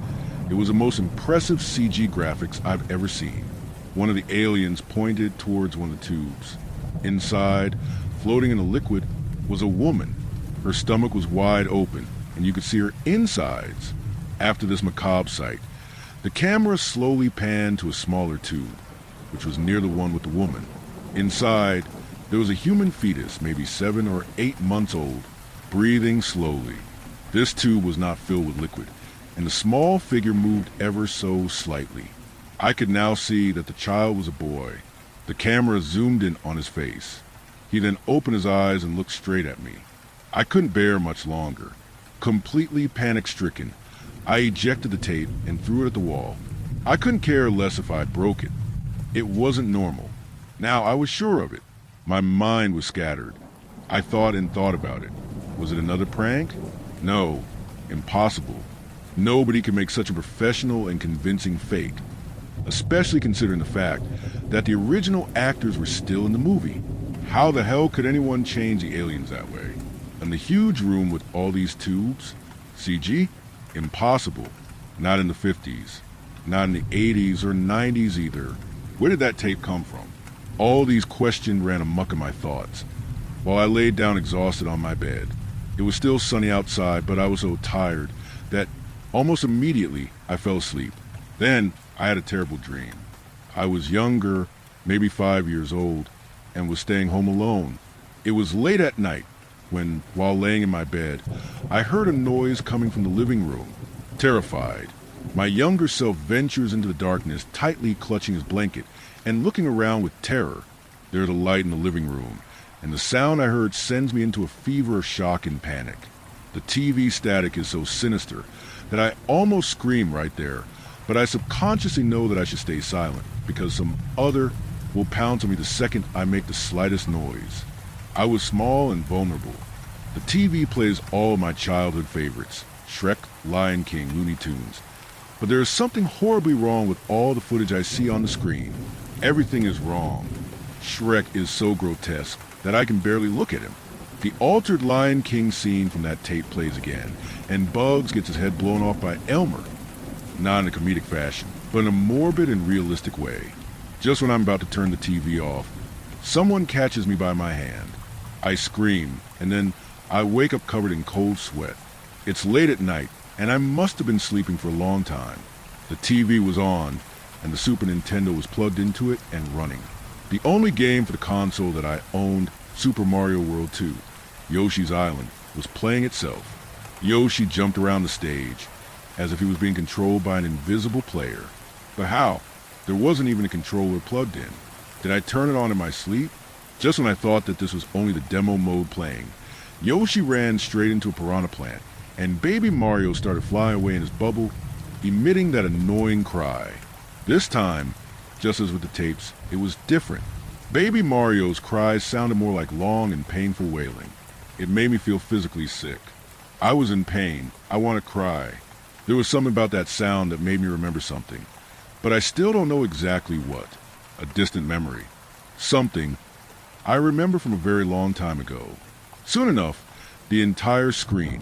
it was the most impressive CG graphics I've ever seen. One of the aliens pointed towards one of the tubes. Inside, floating in the liquid, was a woman. Her stomach was wide open, and you could see her insides. After this macabre sight, the camera slowly panned to a smaller tube, which was near the one with the woman. Inside, there was a human fetus, maybe 7 or 8 months old, breathing slowly. This tube was not filled with liquid, and the small figure moved ever so slightly. I could now see that the child was a boy. The camera zoomed in on his face. He then opened his eyes and looked straight at me. I couldn't bear much longer. Completely panic-stricken, I ejected the tape and threw it at the wall. I couldn't care less if I broke it. It wasn't normal. Now I was sure of it. My mind was scattered. I thought and thought about it. Was it another prank? No. Impossible. Nobody can make such a professional and convincing fake, especially considering the fact that the original actors were still in the movie. How the hell could anyone change the aliens that way? And the huge room with all these tubes? CG? Impossible. Not in the 50s. Not in the 80s or 90s either. Where did that tape come from? All these questions ran amok in my thoughts, while I laid down exhausted on my bed. It was still sunny outside, but I was so tired that almost immediately I fell asleep. Then I had a terrible dream. I was younger, maybe 5 years old, and was staying home alone. It was late at night when, while laying in my bed, I heard a noise coming from the living room. Terrified, my younger self ventures into the darkness, tightly clutching his blanket and looking around with terror. There's a light in the living room, and the sound I heard sends me into a fever of shock and panic. The TV static is so sinister that I almost scream right there, but I subconsciously know that I should stay silent, because some other will pounce on me the second I make the slightest noise. I was small and vulnerable. The TV plays all my childhood favorites, Shrek, Lion King, Looney Tunes. But there is something horribly wrong with all the footage I see on the screen. Everything is wrong. Shrek is so grotesque that I can barely look at him. The altered Lion King scene from that tape plays again, and Bugs gets his head blown off by Elmer. Not in a comedic fashion, but in a morbid and realistic way. Just when I'm about to turn the TV off, someone catches me by my hand. I scream, and then I wake up covered in cold sweat. It's late at night, and I must have been sleeping for a long time. The TV was on, and the Super Nintendo was plugged into it and running. The only game for the console that I owned, Super Mario World 2, Yoshi's Island, was playing itself. Yoshi jumped around the stage, as if he was being controlled by an invisible player. But how? There wasn't even a controller plugged in. Did I turn it on in my sleep? Just when I thought that this was only the demo mode playing, Yoshi ran straight into a piranha plant, and baby Mario started flying away in his bubble, emitting that annoying cry. This time, just as with the tapes, it was different. Baby Mario's cries sounded more like long and painful wailing. It made me feel physically sick. I was in pain. I want to cry. There was something about that sound that made me remember something. But I still don't know exactly what. A distant memory. Something I remember from a very long time ago. Soon enough, the entire screen,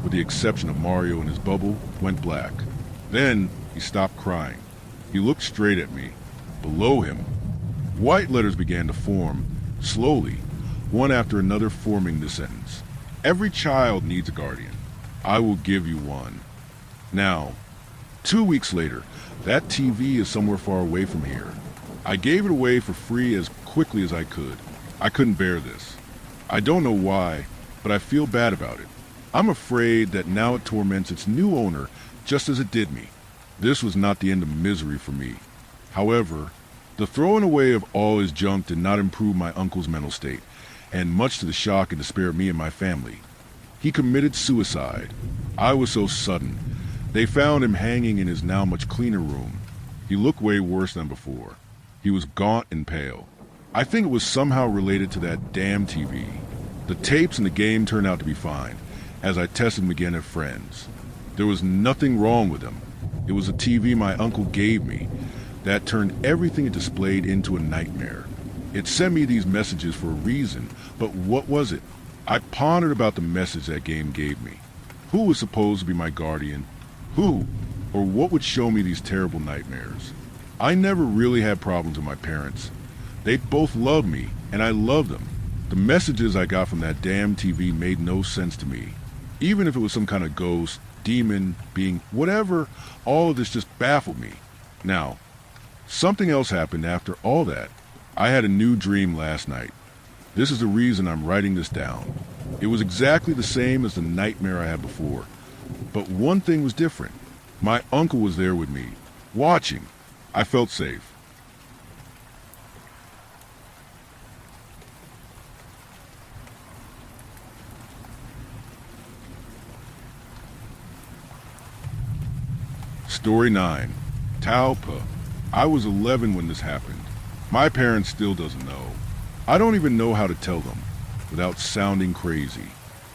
with the exception of Mario and his bubble, went black. Then he stopped crying. He looked straight at me. Below him, white letters began to form, slowly, one after another, forming the sentence. Every child needs a guardian. I will give you one. Now, 2 weeks later, that TV is somewhere far away from here. I gave it away for free as quickly as I could. I couldn't bear this. I don't know why, but I feel bad about it. I'm afraid that now it torments its new owner just as it did me. This was not the end of misery for me. However, the throwing away of all his junk did not improve my uncle's mental state, and much to the shock and despair of me and my family. He committed suicide. I was so sudden. They found him hanging in his now much cleaner room. He looked way worse than before. He was gaunt and pale. I think it was somehow related to that damn TV. The tapes and the game turned out to be fine, as I tested them again at friends. There was nothing wrong with them. It was a TV my uncle gave me that turned everything it displayed into a nightmare. It sent me these messages for a reason, but what was it? I pondered about the message that game gave me. Who was supposed to be my guardian? Who or what would show me these terrible nightmares? I never really had problems with my parents. They both loved me, and I loved them. The messages I got from that damn TV made no sense to me. Even if it was some kind of ghost, demon, being, whatever, all of this just baffled me. Now, something else happened after all that. I had a new dream last night. This is the reason I'm writing this down. It was exactly the same as the nightmare I had before. But one thing was different. My uncle was there with me, watching. I felt safe. Story 9. Taupa. I was 11 when this happened. My parents still doesn't know. I don't even know how to tell them, without sounding crazy.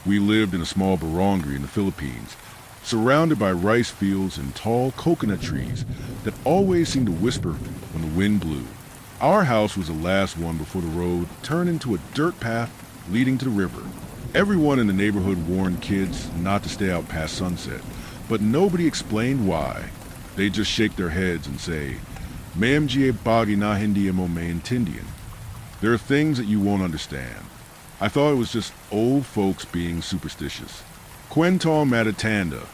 We lived in a small barangay in the Philippines, surrounded by rice fields and tall coconut trees that always seemed to whisper when the wind blew. Our house was the last one before the road turned into a dirt path leading to the river. Everyone in the neighborhood warned kids not to stay out past sunset, but nobody explained why. They just shake their heads and say, "Mamgie bagi na hindi mo maintindihan." There are things that you won't understand. I thought it was just old folks being superstitious. Kwentong Matatanda,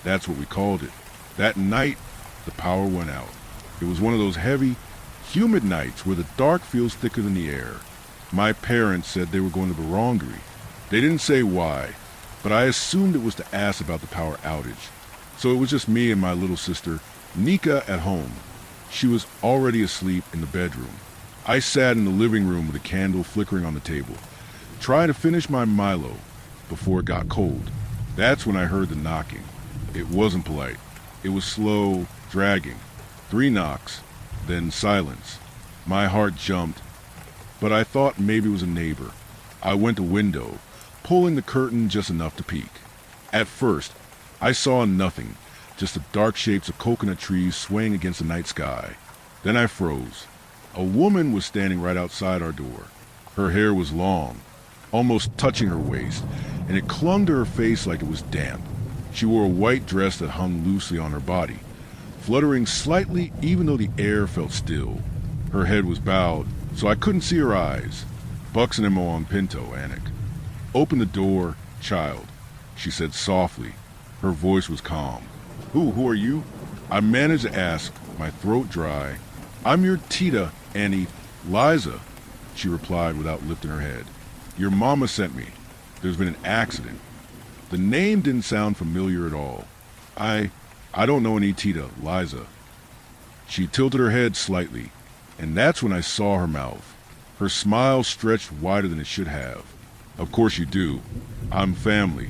that's what we called it. That night, the power went out. It was one of those heavy, humid nights where the dark feels thicker than the air. My parents said they were going to Barangay. They didn't say why, but I assumed it was to ask about the power outage. So it was just me and my little sister, Nika, at home. She was already asleep in the bedroom. I sat in the living room with a candle flickering on the table, trying to finish my Milo before it got cold. That's when I heard the knocking. It wasn't polite. It was slow, dragging. 3 knocks, then silence. My heart jumped, but I thought maybe it was a neighbor. I went to window, pulling the curtain just enough to peek. At first, I saw nothing, just the dark shapes of coconut trees swaying against the night sky. Then I froze. A woman was standing right outside our door. Her hair was long, almost touching her waist, and it clung to her face like it was damp. She wore a white dress that hung loosely on her body, fluttering slightly even though the air felt still. Her head was bowed, so I couldn't see her eyes. Buxen mo on pinto, Anik. Open the door, child, she said softly. Her voice was calm. Who are you? I managed to ask, my throat dry. I'm your Tita, Annie, Liza, she replied without lifting her head. Your mama sent me. There's been an accident. The name didn't sound familiar at all. I don't know any Tita, Liza. She tilted her head slightly, and that's when I saw her mouth. Her smile stretched wider than it should have. Of course you do. I'm family.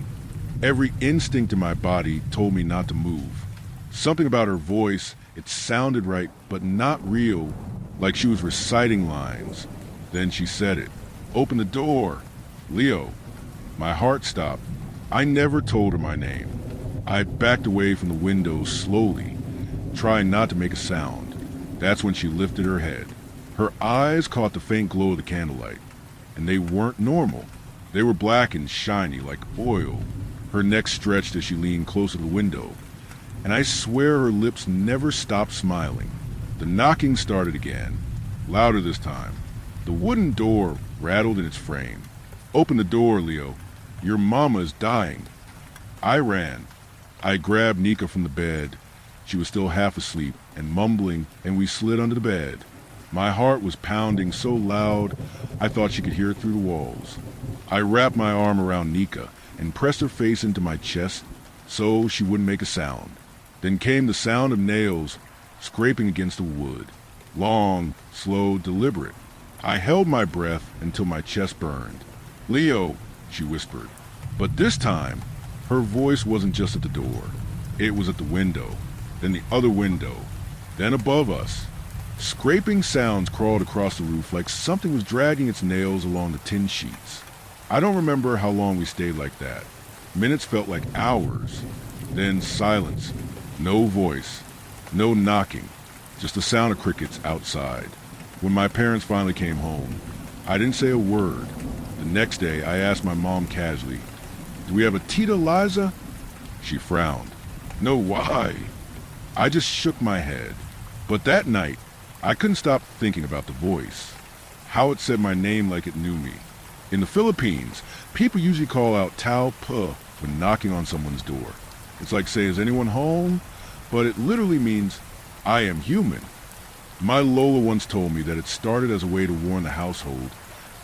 Every instinct in my body told me not to move. Something about her voice, it sounded right, but not real, like she was reciting lines. Then she said it. Open the door. Leo. My heart stopped. I never told her my name. I backed away from the window slowly, trying not to make a sound. That's when she lifted her head. Her eyes caught the faint glow of the candlelight, and they weren't normal. They were black and shiny like oil. Her neck stretched as she leaned closer to the window, and I swear her lips never stopped smiling. The knocking started again, louder this time. The wooden door rattled in its frame. "Open the door, Leo. Your mama is dying." I ran. I grabbed Nika from the bed. She was still half asleep and mumbling, and we slid under the bed. My heart was pounding so loud I thought she could hear it through the walls. I wrapped my arm around Nika and pressed her face into my chest so she wouldn't make a sound. Then came the sound of nails scraping against the wood. Long, slow, deliberate. I held my breath until my chest burned. "Leo," she whispered. But this time, her voice wasn't just at the door. It was at the window, then the other window, then above us. Scraping sounds crawled across the roof like something was dragging its nails along the tin sheets. I don't remember how long we stayed like that. Minutes felt like hours. Then silence. No voice. No knocking. Just the sound of crickets outside. When my parents finally came home, I didn't say a word. The next day, I asked my mom casually, "Do we have a Tita Liza?" She frowned. "No, why?" I just shook my head. But that night, I couldn't stop thinking about the voice. How it said my name like it knew me. In the Philippines, people usually call out Tao Pu when knocking on someone's door. It's like saying, "Is anyone home?" But it literally means, "I am human." My Lola once told me that it started as a way to warn the household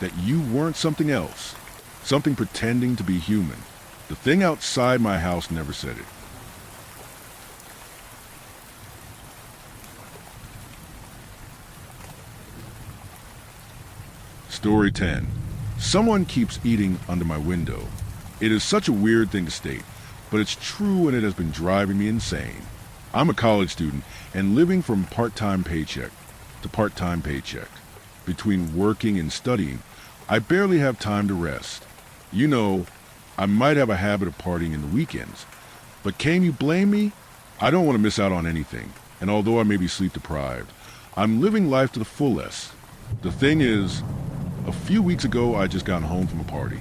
that you weren't something else, something pretending to be human. The thing outside my house never said it. Story 10. Someone keeps eating under my window. It is such a weird thing to state, but it's true and it has been driving me insane. I'm a college student and living from part-time paycheck to part-time paycheck. Between working and studying, I barely have time to rest. You know, I might have a habit of partying in the weekends, but can you blame me? I don't want to miss out on anything, and although I may be sleep deprived, I'm living life to the fullest. The thing is, a few weeks ago I just got home from a party.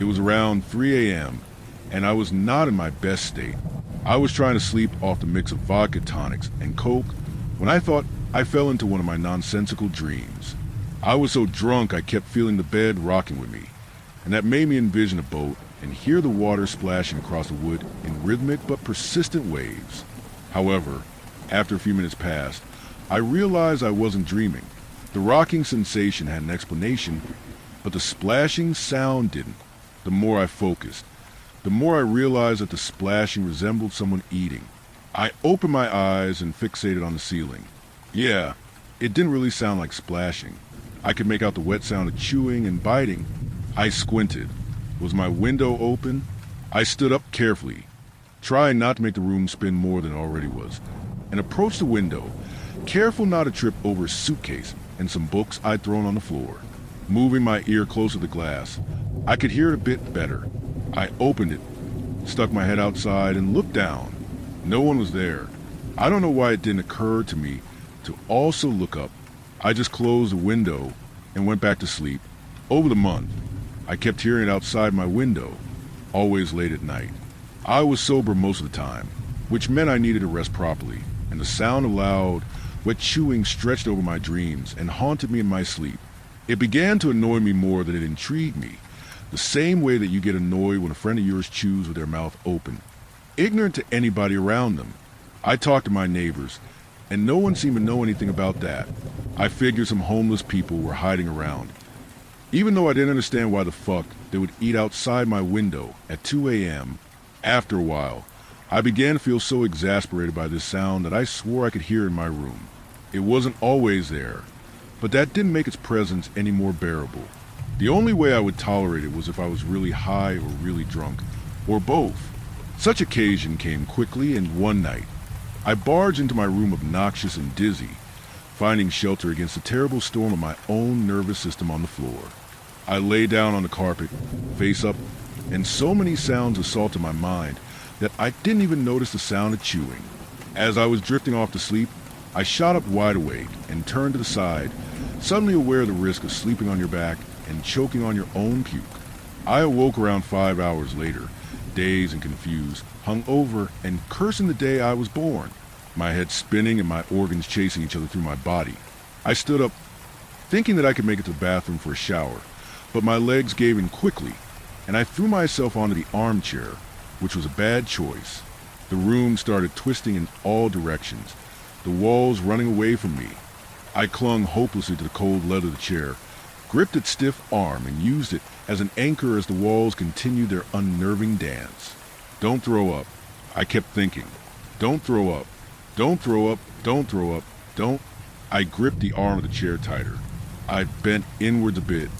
It was around 3 a.m., and I was not in my best state. I was trying to sleep off the mix of vodka tonics and coke when I thought I fell into one of my nonsensical dreams. I was so drunk I kept feeling the bed rocking with me, and that made me envision a boat and hear the water splashing across the wood in rhythmic but persistent waves. However, after a few minutes passed, I realized I wasn't dreaming. The rocking sensation had an explanation, but the splashing sound didn't. The more I focused, the more I realized that the splashing resembled someone eating. I opened my eyes and fixated on the ceiling. Yeah, it didn't really sound like splashing. I could make out the wet sound of chewing and biting. I squinted. Was my window open? I stood up carefully, trying not to make the room spin more than it already was, and approached the window, careful not to trip over a suitcase and some books I'd thrown on the floor. Moving my ear closer to the glass, I could hear it a bit better. I opened it, stuck my head outside, and looked down. No one was there. I don't know why it didn't occur to me to also look up. I just closed the window and went back to sleep. Over the month, I kept hearing it outside my window, always late at night. I was sober most of the time, which meant I needed to rest properly, and the sound of loud, wet chewing stretched over my dreams and haunted me in my sleep. It began to annoy me more than it intrigued me, the same way that you get annoyed when a friend of yours chews with their mouth open. Ignorant to anybody around them, I talked to my neighbors, and no one seemed to know anything about that. I figured some homeless people were hiding around. Even though I didn't understand why the fuck they would eat outside my window at 2 a.m., after a while, I began to feel so exasperated by this sound that I swore I could hear in my room. It wasn't always there, but that didn't make its presence any more bearable. The only way I would tolerate it was if I was really high or really drunk, or both. Such occasion came quickly, and one night, I barged into my room obnoxious and dizzy, finding shelter against the terrible storm of my own nervous system on the floor. I lay down on the carpet, face up, and so many sounds assaulted my mind that I didn't even notice the sound of chewing. As I was drifting off to sleep, I shot up wide awake and turned to the side, suddenly aware of the risk of sleeping on your back and choking on your own puke. I awoke around 5 hours later, dazed and confused, hungover, and cursing the day I was born, my head spinning and my organs chasing each other through my body. I stood up, thinking that I could make it to the bathroom for a shower, but my legs gave in quickly, and I threw myself onto the armchair, which was a bad choice. The room started twisting in all directions, the walls running away from me. I clung hopelessly to the cold leather of the chair, gripped its stiff arm, and used it as an anchor as the walls continued their unnerving dance. Don't throw up, I kept thinking. Don't throw up. Don't throw up. Don't throw up. Don't. I gripped the arm of the chair tighter. I bent inwards a bit,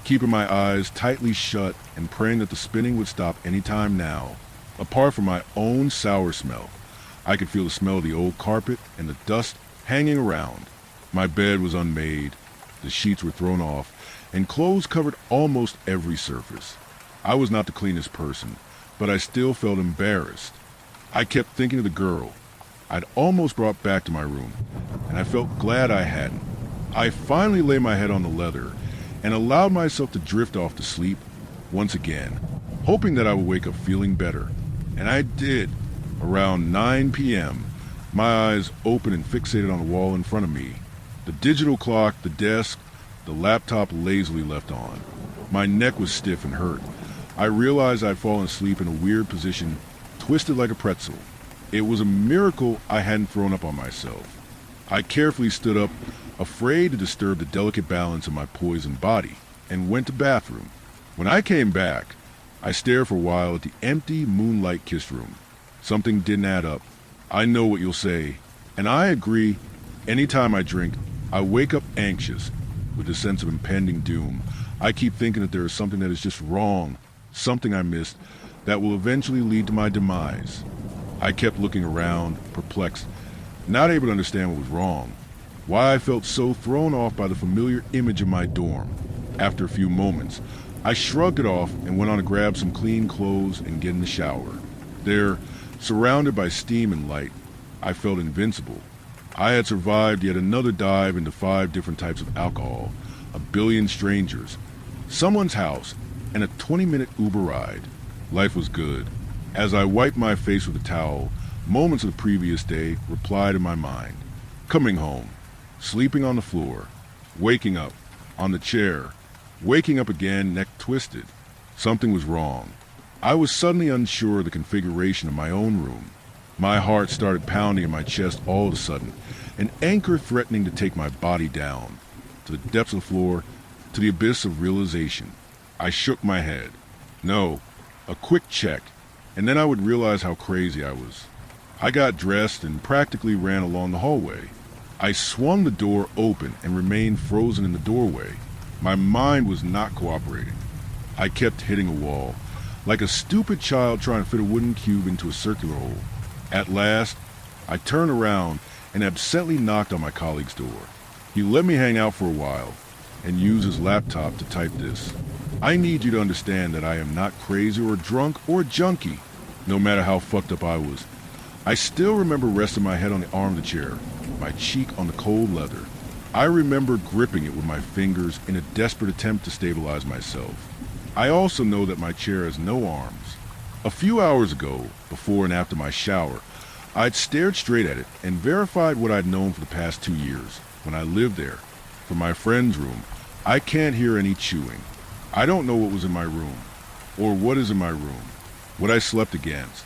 keeping my eyes tightly shut and praying that the spinning would stop any time now. Apart from my own sour smell, I could feel the smell of the old carpet and the dust hanging around. My bed was unmade, the sheets were thrown off, and clothes covered almost every surface. I was not the cleanest person, but I still felt embarrassed. I kept thinking of the girl I'd almost brought back to my room, and I felt glad I hadn't. I finally lay my head on the leather and allowed myself to drift off to sleep once again, hoping that I would wake up feeling better. And I did. Around 9 p.m., my eyes open and fixated on the wall in front of me. The digital clock, the desk, the laptop lazily left on. My neck was stiff and hurt. I realized I'd fallen asleep in a weird position, twisted like a pretzel. It was a miracle I hadn't thrown up on myself. I carefully stood up, afraid to disturb the delicate balance of my poisoned body, and went to the bathroom. When I came back, I stared for a while at the empty, moonlight-kissed room. Something didn't add up. I know what you'll say, and I agree. Anytime I drink, I wake up anxious, with a sense of impending doom. I keep thinking that there is something that is just wrong, something I missed, that will eventually lead to my demise. I kept looking around, perplexed, not able to understand what was wrong, why I felt so thrown off by the familiar image of my dorm. After a few moments, I shrugged it off and went on to grab some clean clothes and get in the shower. There, surrounded by steam and light, I felt invincible. I had survived yet another dive into 5 different types of alcohol, a billion strangers, someone's house, and a 20-minute Uber ride. Life was good. As I wiped my face with a towel, moments of the previous day replied in my mind. Coming home, sleeping on the floor, waking up, on the chair, waking up again, neck twisted. Something was wrong. I was suddenly unsure of the configuration of my own room. My heart started pounding in my chest all of a sudden, an anchor threatening to take my body down, to the depths of the floor, to the abyss of realization. I shook my head. No, a quick check, and then I would realize how crazy I was. I got dressed and practically ran along the hallway. I swung the door open and remained frozen in the doorway. My mind was not cooperating. I kept hitting a wall, like a stupid child trying to fit a wooden cube into a circular hole. At last, I turned around and absently knocked on my colleague's door. He let me hang out for a while and use his laptop to type this. I need you to understand that I am not crazy or drunk or junkie. No matter how fucked up I was, I still remember resting my head on the arm of the chair, my cheek on the cold leather. I remember gripping it with my fingers in a desperate attempt to stabilize myself. I also know that my chair has no arms. A few hours ago, before and after my shower, I'd stared straight at it and verified what I'd known for the past 2 years, when I lived there. From my friend's room, I can't hear any chewing. I don't know what was in my room, or what is in my room, what I slept against.